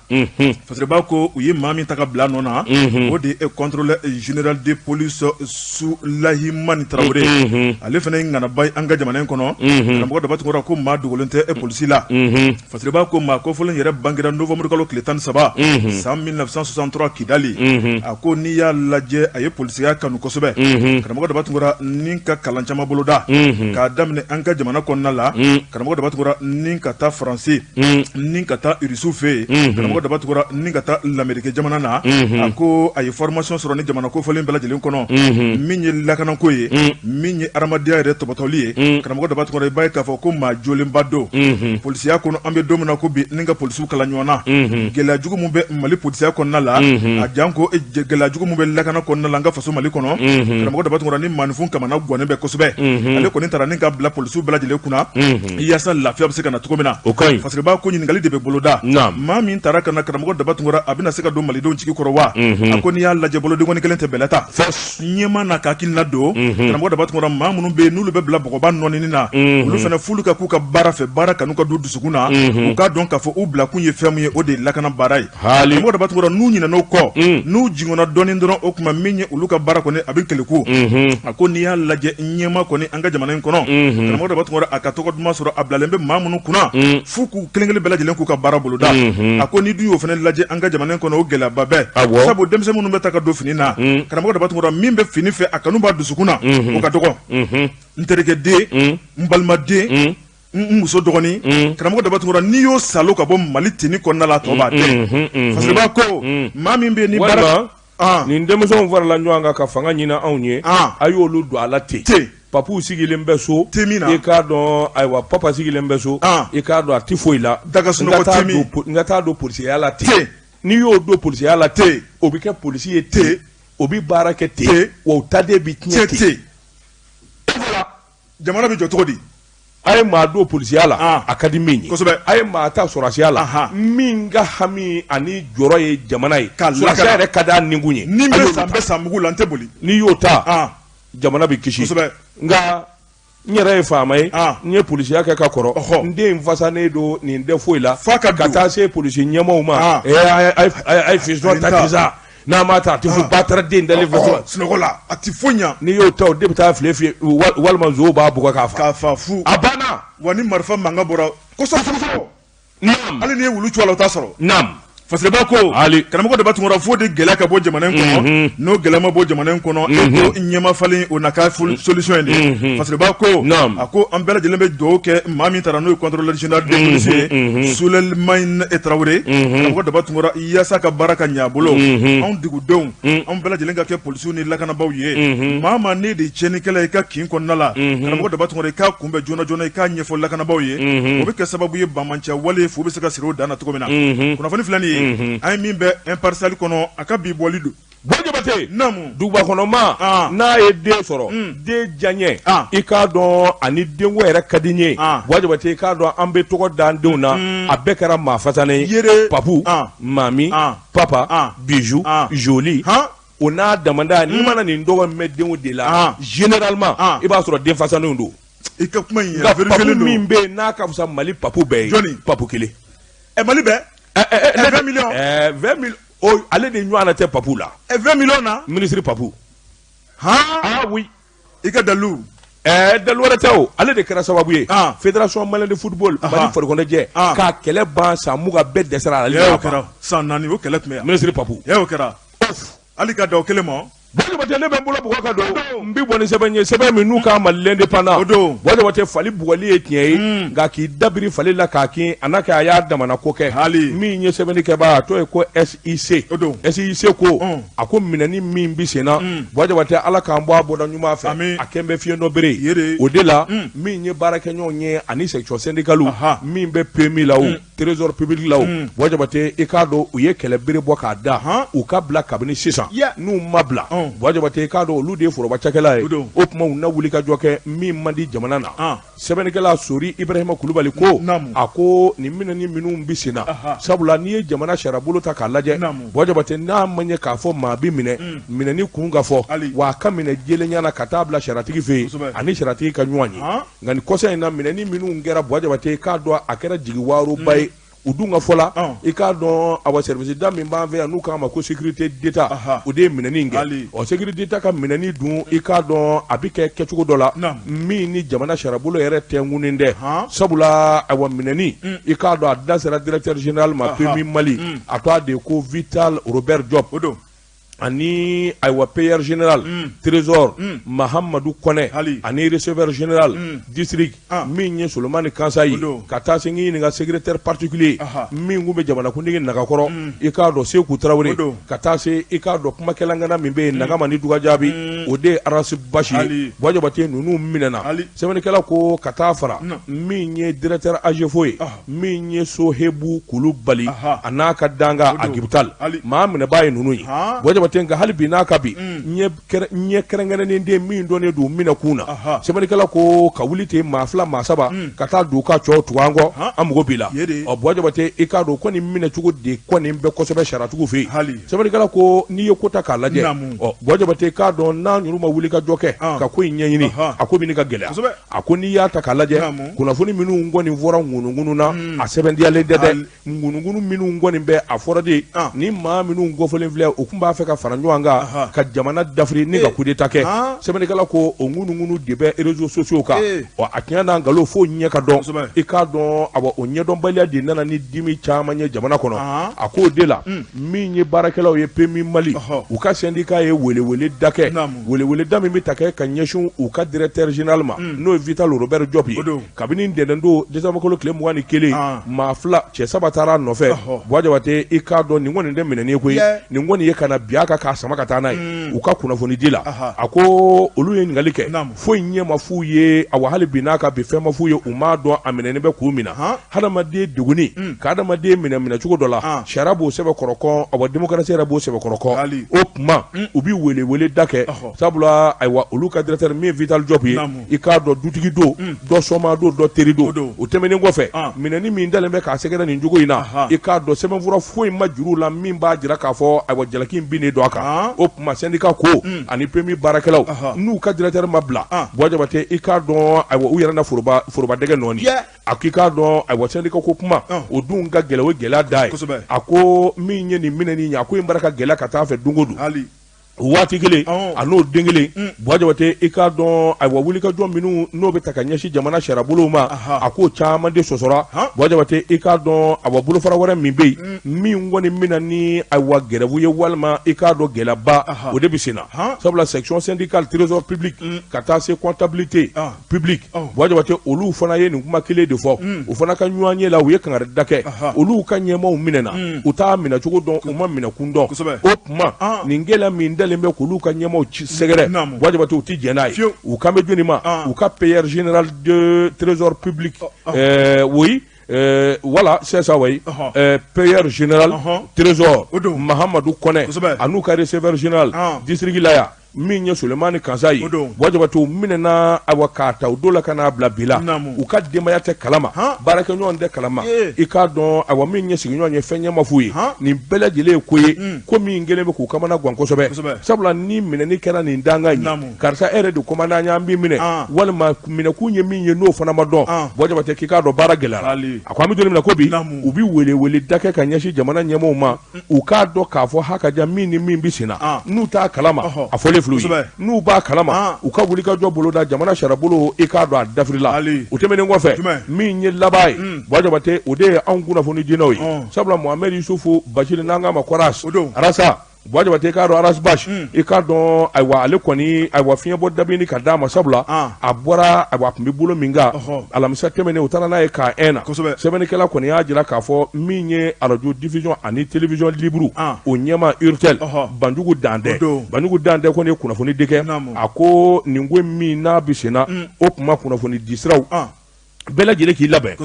fasiriba ko u ye maa min ta ka bila nɔ na o de ye contrôleur général de police Sulahimani Traoré ale fana ye ŋanaba ye an ka jamana in kɔnɔ karamɔgɔ dama tungora ko maa dogolen tɛ polisi la fasiriba ko maa kɔfɔlen yɛrɛ bangera novembre kalo tile 13 san 1963 Kidali a ko n'i y'a lajɛ a ye polisiya kanu kosɛbɛ karamɔgɔ dama tungora ni ka kalan caman boloda k'a daminɛ an ka jamana kɔnɔna la karamɔgɔ dama tugura ni ka taa faransi ni ka taa irisiw fɛ yen karamɔgɔ dama tugura ni ka taa lamɛrikɛ jamana na a ko a ye formation sɔrɔ ni jamana kofɔlen bɛɛ lajɛlen kɔnɔ min ye lakanako ye min ye adamadenya yɛrɛ tɔbɔtɔli ye karamɔgɔ dama tugura i b'a ye k'a fɔ ko maa jolenba don polisiya kɔnɔ an bɛ don min na ko bi ni ka polisiw kala ɲɔgɔn na gɛlɛya jugu min bɛ Mali polisiya kɔnɔna la a jan ko gɛlɛya jugu min bɛ lakana kɔnɔna la an ka faso Mali kɔnɔ karamɔgɔ dama tugura ni maanifin kamana gɔnnen bɛ kosɛbɛ ale kɔni taara ni ka bila polisiw bɛɛ lajɛlen kunna yaasa lafiya bɛ se ka na cogo min na fasiriba ko ɲininkali de bɛ boloda maa min taara ka na karamɔgɔ dama tungora a bɛna se ka don malidenw jigi kɔrɔ wa a ko n'i y'a lajɛ bolodenkɔni kelen tɛ bɛlɛ ta ɲɛma na ka hakilina don karamɔgɔ dama tungora maa minnu bɛ yen n'olu bɛ bila bɔgɔba nɔnini na olu fana f'ulu ka k'u ka baara fɛ baara kanu ka don dusukun na u k'a dɔn k'a fɔ u bila kun ye fɛn min ye o de ye lakana baara ye karamɔgɔ dama tungora n'u ɲinɛn'o kɔ n'u jigɔnna dɔɔni dɔrɔn o tuma min ye olu ka baara kɔni a bɛ keleku a ko n'i y'a lajɛ ɲɛma kɔni an ka jamana in kɔnɔ karamɔgɔ dama tungora a ka tɔgɔ duman sɔrɔ a bilalen bɛ maa minnu kunna f'u k'u kelen kelen bɛɛ lajɛlen k'u ka baara boloda a ko ni du y'o fana lajɛ an ka jamana in kɔnɔ o gɛlɛyaba bɛɛ sabu denmisɛn minnu bɛ ta ka don fini na karamɔgɔ dama tungora min bɛ fini fɛ a kanu b'a dusukun na o ka dɔgɔ n terikɛ den n balimaden n muso dɔgɔnin karamɔgɔ dama tungora n'i y'o salo ka bɔ Mali teni kɔnɔna la tɔ b'a dɛ fasiriba ko maa min bɛ yen ni baara nin denmisɛnw farala ɲɔgɔn kan ka fanga ɲini anw ye a y'olu don a la ten papu sigilen bɛ so i k'a dɔn ayiwa papa sigilen bɛ so i k'a dɔn a tɛ foyi la n ka taa don polisiya la ten n'i y'o don polisiya la ten o bɛ kɛ polisi ye ten o bɛ baara kɛ ten wa o taden bɛ tiɲɛ ten jamana bɛ jɔ cogo di a ye maa don polisiya la a ka di min ye kosɛbɛ a ye maa ta sɔrɔsiya la min ka hami ani jɔrɔ ye jamana ye sɔrɔsiya yɛrɛ ka d'a nikun ye ni bɛ san mugu la n tɛ boli n'i y'o ta jamana bɛ kisi kosɛbɛ nka n yɛrɛ ye faama ye n ye polisiya kɛ ka kɔrɔ n den fasanen don nin tɛ foyi la f'a ka taa se polisi ɲɛmaaw ma a ye fisɔn ta sa n'a ma ta a tɛ foyi ba taara den dalen fɛ sunɔgɔ la a tɛ foyi ɲa n'i y'o ta o de bɛ taa file fiyɛ walima nson b'a bugɔ k'a fa fu a banna wa ni marifa mankan bɔra kosɔbɛ hali n'i ye wulu cu a la o t'a sɔrɔ fasiriba ko karamɔgɔ dama tungora fo de gɛlɛya ka bɔ jamana in kɔnɔ n'o gɛlɛya ma bɔ jamana in kɔnɔ e ko ɲɛma falen o na ka solution ye de fasiriba ko a ko an bɛɛ lajɛlen bɛ dugawu kɛ maa min taara n'o ye contrôleur général de police ye Sulaiman Traoré karamɔgɔ dama tungora yaasa ka baara ka ɲɛ a bolo anw dugudenw anw bɛɛ lajɛlen ka kɛ polisiw ni lakanabaaw ye maa ma ne de ye tiɲɛnikɛla i ka kin kɔnɔna la karamɔgɔ dama tungora i k'a kunbɛn joona joona i k'a ɲɛfɔ lakanabaaw ye o bɛ kɛ sababu ye bamanciya wale fo bɛ se ka siri o dan na cogo min na kunnafoni filɛ nin ye an ye min bɛ impartial kɔnɔ a ka bi bɔli don Bɔjabate duguba kɔnɔma n'a ye den sɔrɔ den diyaɲɛ i k'a dɔn ani denko yɛrɛ ka di n ye Bɔjabate i k'a dɔn an bɛ tɔgɔ da an denw na a bɛɛ kɛra maa fasanen ye papu mami papa bijou joli o n'a damanda n'i mana nin dɔgɔ mɛn denw de la généralement i b'a sɔrɔ den fasanenw don i ka kuma in nka papu min bɛ yen n'a ka fisa Mali papu bɛɛ ye papu kelen Mali bɛɛ 20 millions 20 millions ale de ɲɔgɔn na tɛ papu la 20 millions na ministre papu oui i ka dalu dalu wɛrɛ tɛ o ale de kɛra sababu ye fédération malienne de football Mali farikɔnɔjɛ k'a kɛlɛ ban san mugan bɛɛ dɛsɛra ale y'o kɛra san 4 o kɛlɛ tun bɛ yan ministre papu y'o kɛra hali ka da o kelen ma Bwajabate ne bɛ n bolo bugɔ ka don n bi bɔ ni sɛbɛn ye sɛbɛn min n'u k'a malilen de panna Bwajabate fali bugɔli ye tiɲɛ ye nka k'i dabiri fali la k'a kin a n'a kɛ a y'a damana ko kɛ min ye sɛbɛnni kɛbaa a tɔ ye ko SIC SIC ko a ko minɛni min bi sen na Bwajabate Ala k'an bɔ a bɔda ɲuman fɛ a kɛn bɛ fiɲɛ dɔ bere o de la min ye baarakɛɲɔgɔn ye ani section syndicale min bɛ PMI la o trésor public la o Bwajabate i k'a dɔn u ye kɛlɛ bere bɔ k'a da u ka bila kabini sisan n'u ma bila Bwajabate i k'a dɔn olu de ye foroba cakɛla ye o tuma u na wuli ka jɔ kɛ min man di jamana na sɛbɛnnikɛla Sori Ibrahima Kulubali ko a ko nin minɛni minnu bi sen na sabula n'i ye jamana sariya bolo ta k'a lajɛ Bwajabate n'a ma ɲɛ k'a fɔ maa bi minɛni kun ka fɔ wa a ka minɛ jɛlenya na ka taa bila saratigi fɛ yen ani saratigi ka ɲɔgɔn ye nka nin kɔsa in na minɛni minnu kɛra Bwajabate i k'a dɔn a kɛra jigiwaaroba ye u dun ka fɔla i k'a dɔn awa service da min b'an fɛ yan n'u k'a ma ko sécurité d'état o de ye minɛni in kɛ sécurité d'état ka minɛni dun i k'a dɔn a bi kɛ kɛcogo dɔ la min ni jamana sarabolo yɛrɛ tɛnkunnen dɛ sabula awa minɛni i k'a dɔn a da sera directeur général ma PMI Mali a tɔ a de ko Vital Robert Diop ani aywa payeur général trésor Mahamadou Kone ani receveur général district min ye Solomani Kansa ye ka taa se ɲininka secrétaire particulier min kun bɛ jamana kuntigi Nagakɔrɔ i k'a dɔn Seku Tarawele ka taa se i k'a dɔn kumakɛlankana min bɛ yen Nagamani Dugajaabi o de ye Arasi Basi ye Bwajabate ninnu minɛna sɛbɛnnikɛla ko ka taa fara min ye directeur AGFO ye min ye Sohebu Kulubali a n'a ka danga a Gibutal maa minɛbaa ye ninnu ye Bwajabate nka hali bi n'a ka bi ɲɛ kɛrɛnkɛrɛnnen den min dɔnnen don minɛ kun na sɛbɛnnikɛla ko ka wuli ten maa fila maa saba ka taa don ka cɔ tugu an kɔ an mago b'i la Bwajabate i k'a dɔn ko nin minɛcogo de kɔni bɛ kosɛbɛ saratigiw fɛ yen sɛbɛnnikɛla ko n'i ye ko ta k'a lajɛ Bwajabate k'a dɔn n'a ninnu ma wuli ka jɔ kɛ ka ko in ɲɛɲini a ko bɛ ka gɛlɛya a ko n'i y'a ta k'a lajɛ kunnafoni minnu kɔni fɔra ŋunuŋunu na a sɛbɛndiyalen tɛ dɛ ŋunuŋunu minnu kɔni bɛ a fɔra de ni maa minnu gɔfɔlen filɛ u tun b'a fɛ ka fara ɲɔgɔn kan ka jamana dafiri ni ka coup d'état kɛ sɛbɛnnikɛla ko o ŋunuŋunu de bɛ réseaux sociaux kan a tiɲɛ n'a nkalon fo ɲɛ ka dɔn i k'a dɔn o ɲɛdɔnbaliya de nana ni dimi caman ye jamana kɔnɔ a k'o de la min ye baarakɛlaw ye PMI Mali u ka syndicat ye welewele da kɛ welewele da min bɛ ta kɛ ka ɲɛsin u ka directeur général ma n'o ye Vital Robert Diop ye kabini ntɛnɛn don décembre kalo tile 21 maa fila cɛ saba taara a nɔfɛ Bwajabate i k'a dɔn nin kɔni tɛ minɛni koyi nin kɔni ye ka na bi k'a sama ka taa n'a ye u ka kunnafoni di la a ko olu ye ɲininkali kɛ foyi ɲɛ ma f'u ye awa hali bi n'a ka bi fɛn ma f'u ye u m'a dɔn a minɛni bɛ k'u minɛ hadamaden duguni ka hadamaden minɛcogo dɔ la sariya b'o sɛbɛn kɔrɔkɔ awa démocratie yɛrɛ b'o sɛbɛn kɔrɔkɔ o tuma u bi welewele da kɛ sabula ayiwa olu ka directeur min ye Vital Diop ye i k'a dɔn dutigi don dɔ sɔma don dɔ teri don o tɛmɛnen kɔfɛ minɛni min dalen bɛ k'a sɛgɛrɛ nin cogo in na i k'a dɔn sɛbɛnfura foyi ma juru la min b'a jira k'a fɔ ayiwa jalaki bin ne don a kan o tuma syndicat ko ani PMI baarakɛlaw n'u ka directeur ma bila Bwajabate i k'a dɔn ayiwa u yɛrɛ na foroba dɛgɛ nɔɔni a k'i k'a dɔn ayiwa syndicat ko kuma o dun ka gɛlɛ o gɛlɛya da ye a ko min ye nin minɛni ye a ko in bara ka gɛlɛya ka taa fɛ don o don waati kelen a n'o den kelen Bwajabate i k'a dɔn ayiwa wulikajɔ minnu n'o bɛ ta ka ɲɛsin jamana sarabolow ma a k'o caman de sɔsɔra Bwajabate i k'a dɔn ayiwa bolofara wɛrɛ min bɛ yen min kɔni bɛna ni ayiwa gɛrɛbu ye walima i k'a dɔn gɛlɛyaba o de bɛ sen na sabula section syndicale trésor public ka taa se comptabilité publique Bwajabate olu fana ye nin kuma kelen de fɔ u fana ka ɲɔgɔn ye la u ye kangari da kɛ olu ka ɲɛmaaw minɛna u t'a minɛcogo dɔn u ma minɛkun dɔn o tuma nin gɛlɛya min dalen bɛ k'olu ka ɲɛmaaw sɛgɛrɛ Bwajabate u tɛ jɛn n'a ye u kan bɛ jɔnni ma u ka payeur général de trésor public oui voilà c'est ça oui payeur général trésor Mahamadou Kone a n'u ka receveur général district la yan min ye Solomani Kansa ye Bwajabate u minɛna awa k'a ta u dɔ la ka n'a bila bi la u ka denbaya tɛ kalama baarakɛɲɔgɔn tɛ kalama i k'a dɔn awa min ye sigiɲɔgɔn ye fɛn ɲɛ ma f'u ye nin bɛɛ lajɛlen ye ko ye ko min kelen bɛ k'u kamana gan kosɛbɛ sabula ni minɛni kɛra nin danga ye karisa e yɛrɛ de commandant y'an b'i minɛ walima minɛkun ye min ye n'o fana ma dɔn Bwajabate k'i k'a dɔn baara gɛlɛyara a ko an bɛ don min na ko bi u bi welewele da kɛ ka ɲɛsin jamana ɲɛmaaw ma u k'a dɔn k'a fɔ hakaja min ni min bi sen na n'u t'a kalama a fɔlen n'u b'a kalama u ka wuli ka jɔ bolo da jamana sarabolo i k'a dɔn a dafirila o tɛmɛnen kɔfɛ min ye laban ye Bwajabate o de ye anw kunnafoni dinaw ye sabula Mohamed Yusufu Bashir n'an k'a ma Koras Arasa bɔ jabate k'a dɔn arasbash i k'a dɔn ayiwa ale kɔni ayiwa fiɲɛ bɔ dabini ka d'a ma sabula a bɔra ayiwa tun bɛ bolo min kan alamisa tɛmɛnen u taara n'a ye k'a na sɛbɛnnikɛla kɔni y'a jira k'a fɔ min ye radio diffusion ani télévision libre o ɲɛma urtel Banjugu Dantɛ kɔni ye kunnafoni di kɛ a ko nin ko min n'a bɛ senna o tuma kunnafoni di siraw bɛɛ lajɛlen k'i labɛn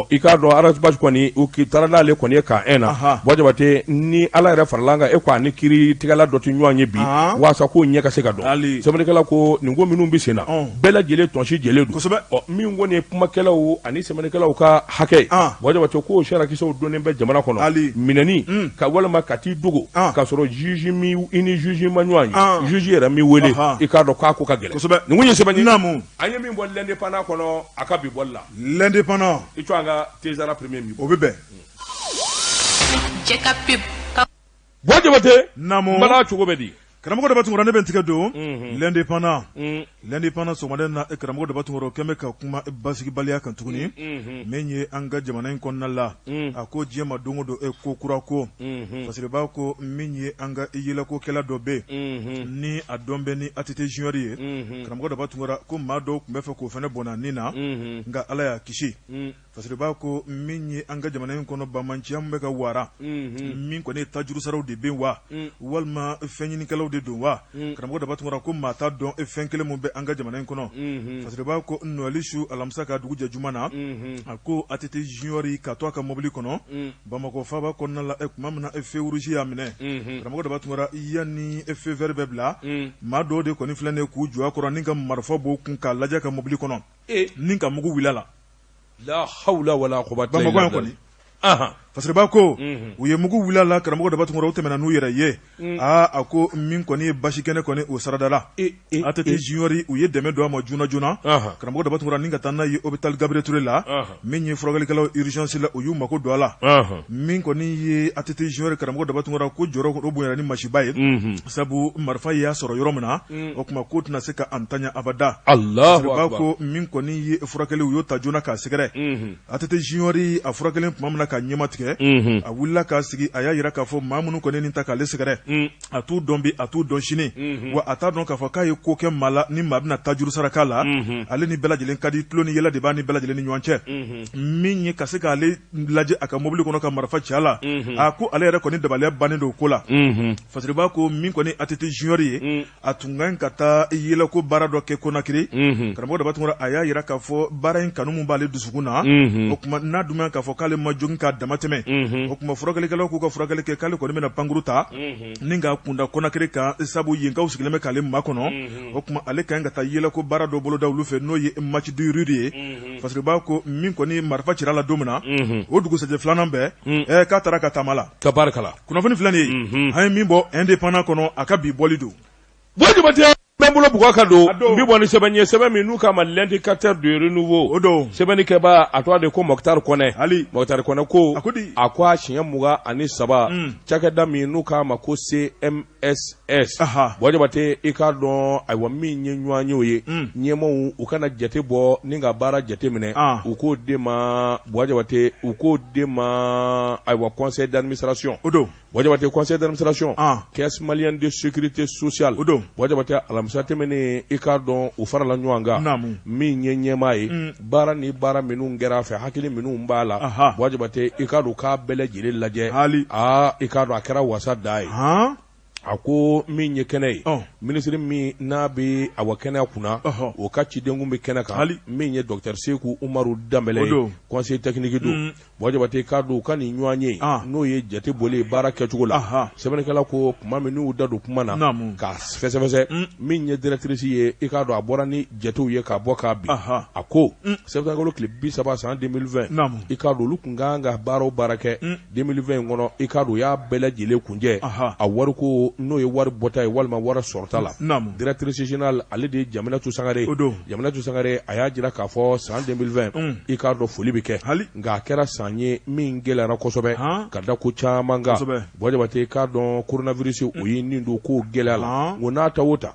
i k'a dɔn arasbash kɔni u taara n'ale kɔni ye k'a na bɔ jabate ni ala yɛrɛ farala kan e ko a ni kiiri tigɛla dɔ tɛ ɲɔgɔn ye bi waasa k'o ɲɛ ka se ka dɔn sɛbɛnnikɛla ko nin ko minnu bɛ sen na bɛɛ lajɛlen tɔnsi jɛlen don min kɔni ye kumakɛlaw ani sɛbɛnnikɛlaw ka hakɛ bɔ jabate k'o sarakisɛw donnen bɛ jamana kɔnɔ minɛni ka walima ka t'i dogo k'a sɔrɔ juge i ni juge ma ɲɔgɔn ye juge yɛrɛ min wele i k'a dɔn k'a ko ka gɛlɛn nin ko ye sɛbɛnni an ye min bɔ l'indépendant kɔnɔ a ka bi bɔli la l'indépendant i tu an ka tesara premier mi o bɛ bɛn Jekafo bɔ jabate namu bala cogo bɛ di karamɔgɔ daba tunkara ne bɛ n tigɛ don l'indépendant sɔgɔmaden na karamɔgɔ daba tunkara kɛn bɛ ka kuma basigibaliya kan tuguni min ye an ka jamana in kɔnɔna la a ko diɲɛ ma don o don ko kura ko parce que b'a ko min ye an ka yɛlɛkokɛla dɔ bɛ ni a dɔn bɛ ni ATT junior ye karamɔgɔ daba tunkara ko maa dɔw tun bɛ fɛ k'o fana bɔnna nin na nka ala y'a kisi parce que b'a ko min ye an ka jamana in kɔnɔ bamanciya min bɛ ka wara min kɔni ye tajurusaraw de bɛ wa walima fɛn ɲinikɛlaw de don wa karamɔgɔ daba tunkara ko maa t'a dɔn fɛn kelen mun bɛ an ka jamana in kɔnɔ parce que b'a ko nɔɔli su alamisa ka dugu jɛ juma na a ko ATT junior ka to a ka mobili kɔnɔ Bamakɔ faaba kɔnɔna la tuma min na feu rouge y'a minɛ karamɔgɔ daba tunkara yanni feu vert bɛ bila maa dɔw de kɔni filɛ nin ye k'u jɔ a kɔrɔ ni ka marifa b'o kun k'a lajɛ ka mobili kɔnɔ ni ka mugu wulila la la hawla wala quwwata illa billah kɔni parce que b'a ko u ye mugu wulila la karamɔgɔ daba tunkara u tɛmɛna n'u yɛrɛ ye a ko min kɔni ye basi kɛnɛ kɔni o sarada la ATT junior u ye dɛmɛ don a ma joona joona karamɔgɔ daba tunkara ni ka taa n'a ye hôpital Gabriel Touré la min ye furakɛlikɛlaw urgence la u y'u mako don a la min kɔni ye ATT junior karamɔgɔ daba tunkara ko jɔyɔrɔ o bonyana ni masiba ye sabu marifa y'a sɔrɔ yɔrɔ min na o tuma ko tɛna se ka an taɲa abada Allahu akbar b'a ko min kɔni ye furakɛli u y'o ta joona k'a sɛgɛrɛ ATT junior a furakɛlen tuma min na ka ɲɛma tigɛ a wulila k'a sigi a y'a yira k'a fɔ maa minnu kɔni nin ta k'ale sɛgɛrɛ a t'u dɔn bi a t'u dɔn sini wa a t'a dɔn k'a fɔ k'a ye ko kɛ maa la ni maa bɛna tajuru sara k'a la ale ni bɛɛ lajɛlen ka di tulo ni yɛlɛ de b'a ni bɛɛ lajɛlen ni ɲɔgɔn cɛ min ye ka se k'ale lajɛ a ka mobili kɔnɔ ka marifa ci a la a ko ale yɛrɛ kɔni dabaliya bannen don o ko la parce que b'a ko min kɔni ATT junior ye a tun ka ɲi ka taa yɛlɛko baara dɔ kɛ Konakiri karamɔgɔ daba tunkara a y'a yira k'a fɔ baara in kanu min b'ale dusukun na o tuma n'a dun k'a fɔ k'ale ma jogin k'a dama tɛmɛ o tuma furakɛlikɛlaw k'u ka furakɛli kɛ k'ale kɔni bɛna pankuru ta ni k'a kunda Konakiri kan sabu yenkaw sigilen bɛ k'ale ma kɔnɔ o tuma ale ka ɲi ka taa yɛlɛko baara dɔ bolo da olu fɛ n'o ye match du rue ye parce que b'a ko min kɔni marifa cira la don min na o dugusɛjɛ filanan bɛɛ k'a taara ka taama la tabarikala kunnafoni filɛ nin ye an ye min bɔ indépendant kɔnɔ a ka bi bɔli don bɛn bolo bugɔ ka don n bɛ bɔ ni sɛbɛn ye sɛbɛn min n'u k'a ma l'indicateur de renouveau o don sɛbɛnnikɛba a tɔgɔ de ko Mokhtar Kɔnɛ Mokhtar Kɔnɛ ko a ko a siɲɛ 23 cakɛda min n'u k'a ma ko CMSS bɔ jabate i k'a dɔn ayiwa min ye ɲɔgɔn ye ɲɛmɔgɔw u kana jate bɔ ni ka baara jate minɛ u k'o de ma bɔ jabate u k'o de ma ayiwa conseil d'administration o don bɔ jabate conseil d'administration caisse malienne de sécurité sociale o don bɔ jabate alamisa tɛmɛnen i k'a dɔn u farala ɲɔgɔn kan min ye ɲɛmaa ye baara ni baara minnu kɛra a fɛ hakili minnu b'a la bɔ jabate i k'a dɔn k'a bɛɛ lajɛlen lajɛ i k'a dɔn a kɛra wasa da ye a ko min ye kɛnɛ ye minisiri min n'a bɛ a wa kɛnɛya kunna o ka cidenw bɛ kɛnɛ kan min ye Dr Seku Umaru Danbɛlɛ ye conseil technique don bɔ jabate k'a dɔn u ka nin ɲɔgɔn ye n'o ye jate boli baara kɛcogo la sɛbɛnnikɛla ko kuma min n'u da don kuma na k'a fɛsɛfɛsɛ min ye directrice ye i k'a dɔn a bɔra ni jatew ye k'a bɔ k'a bin a ko sɛbɛnnikɛla tile 30 san 2020 i k'a dɔn olu kun kan ka baara o baara kɛ 2020 in kɔnɔ i k'a dɔn u y'a bɛɛ lajɛlen kunjɛ a wari ko n'o ye wari bɔta ye walima wari sɔrɔta la directrice générale ale de ye Jaminatu Sangare Jaminatu Sangare a y'a jira k'a fɔ san 2020 i k'a dɔn foli bɛ kɛ nka a kɛra san ye min gɛlɛyara kosɛbɛ ka da ko caman kan bɔ jabate k'a dɔn coronavirus o ye nin don k'o gɛlɛya la o n'a ta o ta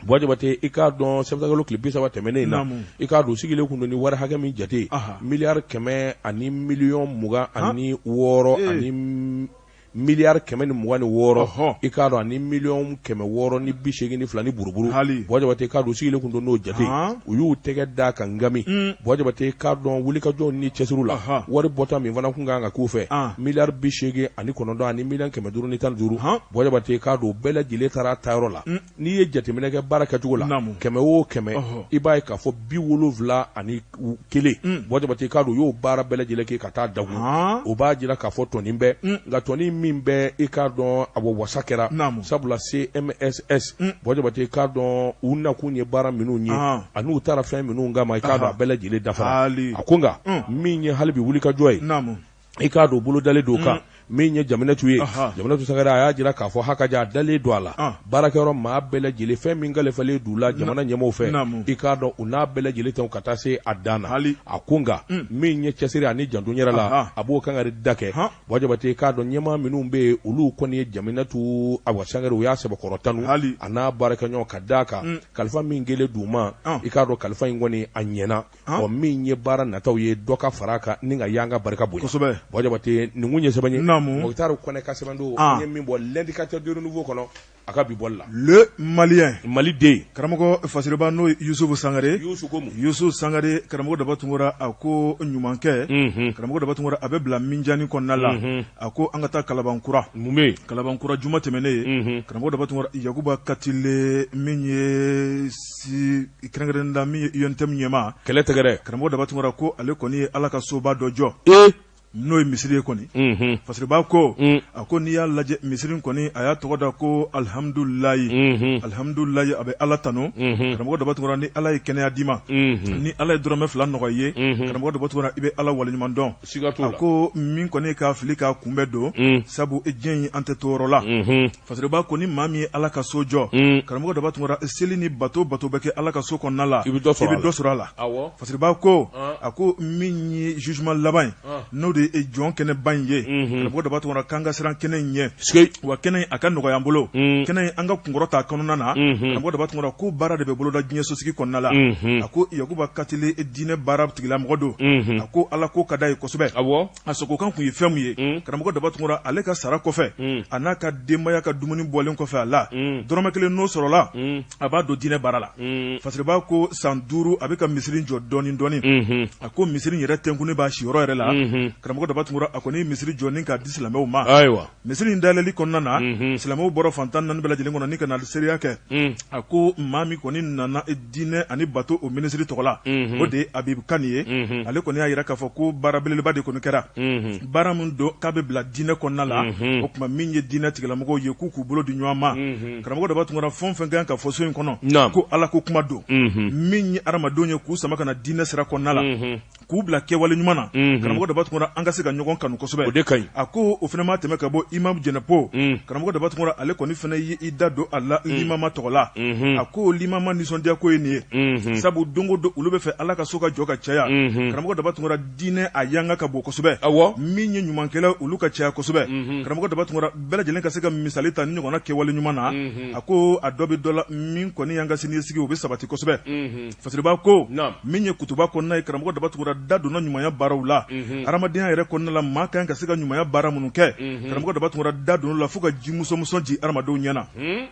bɔ jabate i k'a dɔn sɛbɛnnikɛlaw tile 30 tɛmɛnen in na i k'a dɔn sigilen kun don ni wari hakɛ min jate miliyari 100 ani miliyɔn 26 ani miliyari 126 i k'a dɔn ani miliyɔn 682 ni buruburu bɔgɔ jabate i k'a dɔn sigilen kun don n'o jate u y'u tɛgɛ da ka ngami bɔgɔ jabate i k'a dɔn wulikajɔ ni cɛsiriw la wari bɔta min fana kun kan ka k'u fɛ miliyari 89 ani miliyɔn 515 bɔgɔ jabate i k'a dɔn bɛɛ lajɛlen taara tayɔrɔ la n'i ye jateminɛ kɛ baara kɛcogo la 100 o 100 i b'a ye k'a fɔ 71 bɔgɔ jabate i k'a dɔn u y'o baara bɛɛ lajɛlen kɛ ka taa dagun o b'a jira k'a fɔ tɔnin bɛɛ nka tɔnin min bɛ i k'a dɔn a bɔ wasa kɛra sabula CMSS bɔgɔ jabate i k'a dɔn u nakun ye baara minnu ye ani u taara fɛn minnu kama i k'a dɔn a bɛɛ lajɛlen dafara a ko nka min ye hali bi wulikajɔ ye i k'a dɔn bolo dalen don kan min ye Jaminatu ye Jaminatu Sangare a y'a jira k'a fɔ hakaja a dalen don a la baarakɛyɔrɔ maa bɛɛ lajɛlen fɛn min kalifalen d'u la jamana ɲɛmaaw fɛ i k'a dɔn u n'a bɛɛ lajɛlen tɛw ka taa se a dan na a ko nka min ye cɛsiri ani janto yɛrɛ la a b'o kan ka da kɛ bɔgɔ jabate i k'a dɔn ɲɛmaa minnu bɛ yen olu kɔni ye Jaminatu Sangare u y'a sɛbɛkɔrɔ tanu a n'a baarakɛɲɔgɔn ka d'a kan kalifa min kɛlen d'u ma i k'a dɔn kalifa in kɔni a ɲɛna ɔ min ye baara nataw ye dɔ ka fara a kan ni ka y'an ka barika bonya bɔgɔ jabate nin kun ye sɛbɛn ye Mokhtar Koné ka sɛbɛn don ye min bɔ l'indicateur de renouveau kɔnɔ a ka bi bɔli la le malien maliden karamɔgɔ fasiriba n'o Yusufu Sangare Yusufu Sangare karamɔgɔ daba tungora a ko ɲumankɛ karamɔgɔ daba tungora a bɛ bila minjani kɔnɔna la a ko an ka taa Kalabankura Kalabankura juma tɛmɛnen ye karamɔgɔ daba tungora Yakuba Katile min ye kɛrɛnkɛrɛnnenya min ye UNTM ɲɛmaa kɛlɛ tɛgɛrɛ karamɔgɔ daba tungora ko ale kɔni ye Ala ka soba dɔ jɔ n'o ye misiri ye kɔni fasiriba ko a ko n'i y'a lajɛ misiri kɔni a y'a tɔgɔ da ko alihamudulilayi alihamudulilayi a bɛ Ala tanu karamɔgɔ daba tungora ni Ala ye kɛnɛya d'i ma ni Ala ye dɔrɔmɛ 2 nɔgɔya ye karamɔgɔ daba tungora i bɛ Ala waleɲuman dɔn a ko min kɔni k'a fili k'a kunbɛn don sabu diɲɛ in an tɛ to yɔrɔ la fasiriba ko ni maa min ye Ala ka so jɔ karamɔgɔ daba tungora seli ni bato bɛ kɛ Ala ka so kɔnɔna la i bɛ dɔ sɔrɔ a la fasiriba ko a ko min ye jugement laban ye n'o de ye jɔn kɛnɛ ba in ye karamɔgɔ daba tungora k'an ka siran kɛnɛ in ɲɛ wa kɛnɛ in a ka nɔgɔya an bolo kɛnɛ in an ka kunkɔrɔta kɔnɔna na karamɔgɔ daba tungora ko baara de bɛ boloda diɲɛ sosigi kɔnɔna la a ko Yakuba Katile diinɛ baara tigilamɔgɔ don a ko Ala ko ka d'a ye kosɛbɛ a sogokan kun ye fɛn min ye karamɔgɔ daba tungora ale ka sara kɔfɛ a n'a ka denbaya ka dumuni bɔlen kɔfɛ a la dɔrɔmɛ 1 n'o sɔrɔla a b'a don diinɛ baara la fasiriba ko san 5 a bɛ ka misiri jɔ dɔɔni a ko misiri yɛrɛ tɛnkuni b'a siyɔrɔ yɛrɛ la karamɔgɔ daba tungora a kɔni misiri jɔni k'a di silamɛw ma misiri in dayɛlɛli kɔnɔna na silamɛw bɔra fantan 4 bɛɛ lajɛlen kɔnɔ ni ka na seereya kɛ a ko maa min kɔni nana diinɛ ani bato o minisiri tɔgɔ la o de ye Abibu Kani ye ale kɔni y'a jira k'a fɔ ko baara belebeleba de kɔni kɛra baara min don k'a bɛ bila diinɛ kɔnɔna la o tuma min ye diinɛ tigilamɔgɔw ye k'u bolo di ɲɔgɔn ma karamɔgɔ daba tungora fɛn fɛn kan ka fɔ so in kɔnɔ ko Ala ko kuma don min ye adamadenw ye k'u sama ka na diinɛ sira kɔnɔna la k'u bila kɛwale ɲuman na karamɔgɔ daba tungora an ka se ka ɲɔgɔn kanu kosɛbɛ o de kaɲi a ko o fana ma tɛmɛ ka bɔ Imam Jɛnɛpo karamɔgɔ daba tungora ale kɔni fana ye i da don a la limama tɔgɔ la a ko limama nisɔndiya ko ye nin ye sabu don o don olu bɛ fɛ Ala ka so ka jɔ ka caya karamɔgɔ daba tungora diinɛ a yanga ka bon kosɛbɛ min ye ɲumankɛla olu ka caya kosɛbɛ karamɔgɔ daba tungora bɛɛ lajɛlen ka se ka misali ta ni ɲɔgɔnna kɛwale ɲuman na a ko a dɔ bɛ dɔ la min kɔni y'an ka siniɲɛsigi o bɛ sabati kosɛbɛ fasiriba ko min ye kutuba kɔnɔna ye karamɔgɔ daba tungora da donna ɲumanya baaraw la adamadenya yɛrɛ kɔnɔna la maa kan ka se ka ɲumanya baara minnu kɛ karamɔgɔ daba tungora da donna la fo ka ji muso ji adamadenw ɲɛna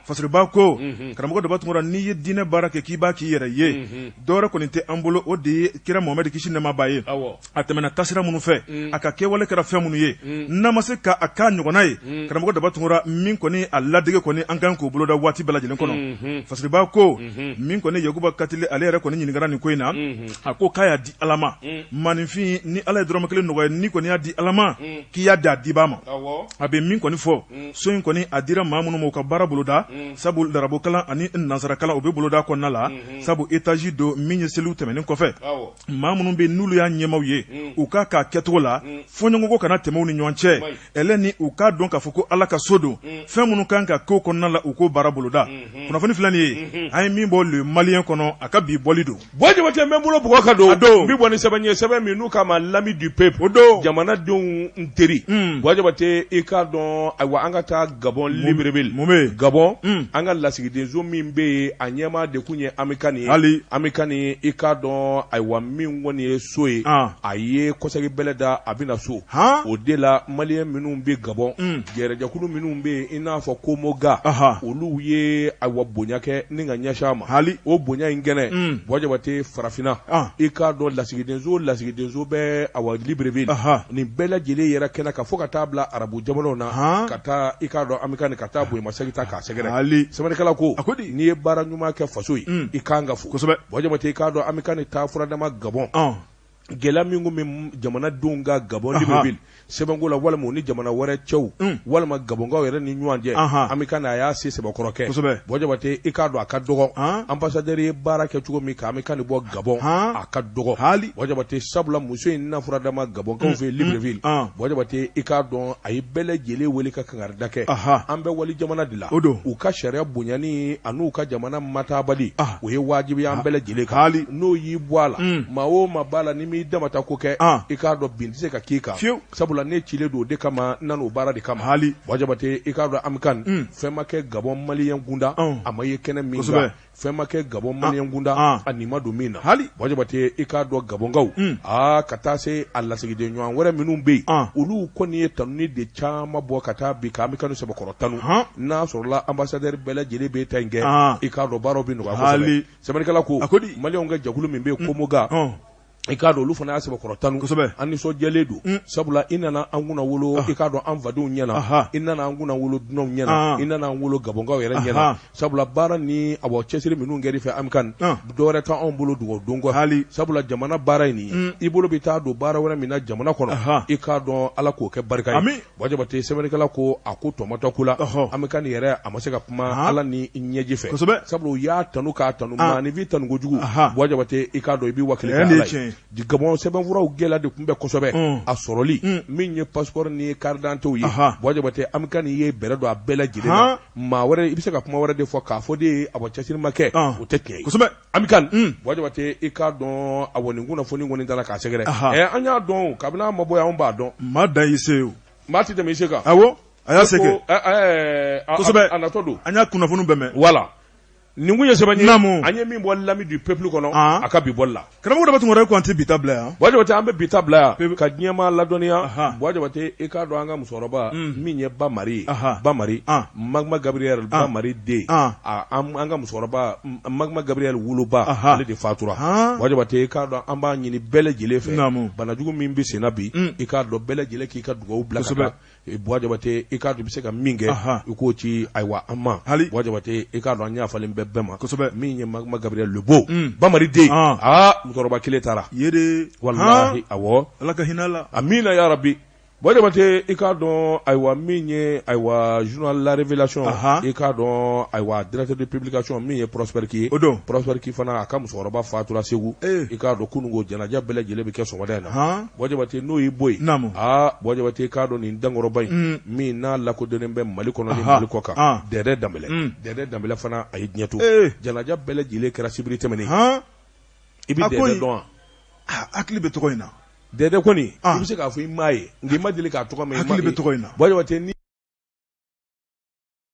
fasiriba ko karamɔgɔ daba tungora n'i ye diinɛ baara kɛ k'i b'a k'i yɛrɛ ye dɔwɛrɛ kɔni tɛ an bolo o de ye kira Mohamɛdi kisi nɛɛma b'a ye a tɛmɛna tasira minnu fɛ a ka kɛwale kɛra fɛn minnu ye n'a ma se k'a k'a ɲɔgɔnna ye karamɔgɔ daba tungora min kɔni a ladege kɔni an kan k'o boloda waati bɛɛ lajɛlen kɔnɔ fasiriba ko min kɔni Yakuba Katile ale yɛrɛ kɔni ɲininkara nin ko in na a ko k'a y'a di Ala ma maninfin ni Ala ye dɔrɔmɛ 1 nɔgɔya ni kɔni y'a di Ala ma k'i y'a di a dibaa ma a bɛ min kɔni fɔ so in kɔni a dira maa minnu ma u ka baara boloda sabu larabokalan ani nansarakalan o bɛ boloda kɔnɔna la sabu étage don min ye seliw tɛmɛnen kɔfɛ maa minnu bɛ n'olu y'a ɲɛmaw ye u k'a kɛcogo la fɔɲɔgɔnkɔ kana tɛmɛ u ni ɲɔgɔn cɛ ɛlɛ ni u k'a dɔn k'a fɔ ko Ala ka so don fɛn minnu kan ka k'o kɔnɔna la u k'o baara boloda kunnafoni filɛ nin ye an ye min bɔ le malien kɔnɔ a ka bi bɔli don bɔ jama cɛ n bɛ n bolo bugɔ ka don n bɛ bɔ ni sɛbɛn ɲɛ sɛbɛn min n'u k'a ma l'ami du peuple o don jamanadenw n teri Jabate i k'a dɔn ayiwa an ka taa Gabon Libreville Gabon an ka lasigidenso min bɛ yen a ɲɛmaa de kun ye Amikani ye Amikani i k'a dɔn ayiwa min kɔni ye so ye a ye kɔsɛgi bɛlɛ da a bɛna so o de la maliyɛn minnu bɛ Gabon gɛrɛjɛkulu minnu bɛ yen i n'a fɔ Komoga olu ye ayiwa bonya kɛ ni ka ɲɛsin a ma o bonya in kɛnɛ Jabate farafinna i k'a dɔn lasigidenso bɛ ayiwa Libreville nin bɛɛ lajɛlen yɛrɛ kɛnɛ kan fo ka taa bila arabu jamanaw na ka taa i k'a dɔn Amikani ka taa bonyamasegin ta k'a sɛgɛrɛ sɛbɛnnikɛla ko n'i ye baara ɲuman kɛ faso ye i kan ka fo Jabate i k'a dɔn Amikani taa furadama Gabon gɛlɛya min kun bɛ jamanadenw ka Gabon Libreville sɛbɛnko la walima ni jamana wɛrɛ cɛw walima Gabonkaw yɛrɛ ni ɲɔgɔn cɛ Amikani a y'a se sɛbɛkɔrɔ kɛ Jabate i k'a dɔn a ka dɔgɔ ambassadeur ye baara kɛ cogo min ka Amikani bɔ Gabon a ka dɔgɔ Jabate sabula muso in na furadama Gabonkaw fɛ Libreville Jabate i k'a dɔn a ye bɛɛ lajɛlen wele ka kangarida kɛ an bɛ wali jamana de la u ka sariya bonyani an'u ka jamana matabali o ye wajibi an bɛɛ lajɛlen kan n'o y'i bɔ a la maa o maa b'a la ni m'i damata ko kɛ i k'a dɔn bin tɛ se ka k'i kan sabula ne cilen don o de kama nan'o baara de kama Jabate i k'a dɔn Amikani fɛn ma kɛ Gabon maliyɛn kunda a ma ye kɛnɛ min kan fɛn ma kɛ Gabon maliyɛn kunda a nin ma don min na Jabate i k'a dɔn Gabonkaw ka taa se a lasigiden ɲɔgɔn wɛrɛ minnu bɛ yen olu kɔni ye tanuni de caman bɔ ka taa bi ka Amikani sɛbɛkɔrɔ tanu n'a sɔrɔla ambassadeur bɛɛ lajɛlen bɛ ta in kɛ i k'a dɔn baaraw bɛ nɔgɔya kosɛbɛ sɛbɛnnikɛla ko maliyɛnw ka jɛkulu min bɛ yen Komoga i k'a dɔn olu fana y'a sɛbɛkɔrɔ tanu an nisɔndiyalen don sabula i nana an kunna wolo i k'a dɔn an fadenw ɲɛna i nana an kunna wolo dunanw ɲɛna i nana an wolo Gabonkaw yɛrɛ ɲɛna sabula baara ni cɛsiri minnu kɛr'i fɛ Amikani dɔwɛrɛ t'anw bolo dugawu don kɔ sabula jamana baara in nin i bolo bɛ taa don baara wɛrɛ min na jamana kɔnɔ i k'a dɔn Ala k'o kɛ barika ye Jabate sɛbɛnnikɛla ko a ko tɔmɔtɔ ko la Amikani yɛrɛ a ma se ka kuma Ala ni ɲɛji fɛ sabula u y'a tanu k'a tanu maanifin tanu kojugu Jabate i k'a dɔn i b'i wakili kɛ Ala ye Gabon sɛbɛnfuraw gɛlɛya de tun bɛ kosɛbɛ a sɔrɔli min ye passeport ni carte d'identité ye Jabate Amikani ye bɛrɛ don a bɛɛ lajɛlen na maa wɛrɛ i bɛ se ka kuma wɛrɛ de fɔ k'a fɔ de cɛsiri ma kɛ o tɛ tiɲɛ ye Amikani Jabate i k'a dɔn nin kunnafoni kɔni dala k'a sɛgɛrɛ an y'a dɔn kabini an ma bɔ yan an b'a dɔn maa dan y'i se o maa tɛ tɛmɛ i se kan a y'a se kɛ kosɛbɛ a natɔ don an y'a kunnafoni bɛɛ mɛn voilà nin kun ye sɛbɛn ye an ye min bɔ l'ami du peuple kɔnɔ a ka bi bɔli la karamɔgɔ dɔ bɛ tun wɛrɛ ko an tɛ bi ta bila yan Jabate an bɛ bi ta bila yan ka diɲɛmaa ladɔnniya Jabate i k'a dɔn an ka musokɔrɔba min ye Bamari Magma Gabriel Bamari den an ka musokɔrɔba Magma Gabriel woloba ale de fatura Jabate i k'a dɔn an b'a ɲini bɛɛ lajɛlen fɛ banajugu min bɛ senna bi i k'a dɔn bɛɛ lajɛlen k'i ka dugawu bila ka taa Jabate i k'a dɔn i bɛ se ka min kɛ i k'o ci ayiwa an ma Jabate i k'a dɔn an y'a falen bɛɛ bɛɛ ma min ye Magma Gabriel Lebo Bamari den musokɔrɔba kelen taara wallahi awɔ Ala ka hinɛ la amina ya rabbi Jabate i k'a dɔn ayiwa min ye ayiwa journal La Révélation i k'a dɔn ayiwa directeur de publication min ye Prosper Ki ye Prosper Ki fana a ka musokɔrɔba fatura Segu i k'a dɔn kununko janaja bɛɛ lajɛlen bɛ kɛ sɔgɔmada in na Jabate n'o y'i bɔ yen Jabate i k'a dɔn nin dankɔrɔba in min n'a lakodɔnnen bɛ Mali kɔnɔ ni Mali kɔ kan Dɛdɛ Danbɛlɛ fana a ye diɲɛ to janaja bɛɛ lajɛlen kɛra sibiri tɛmɛnen i bɛ Dɛdɛ dɔn wa hakili bɛ tɔgɔ in na Dɛdɛ kɔni i bɛ se k'a fɔ i m'a ye nka i ma deli k'a tɔgɔ mɛn hakili bɛ tɔgɔ in na Jabate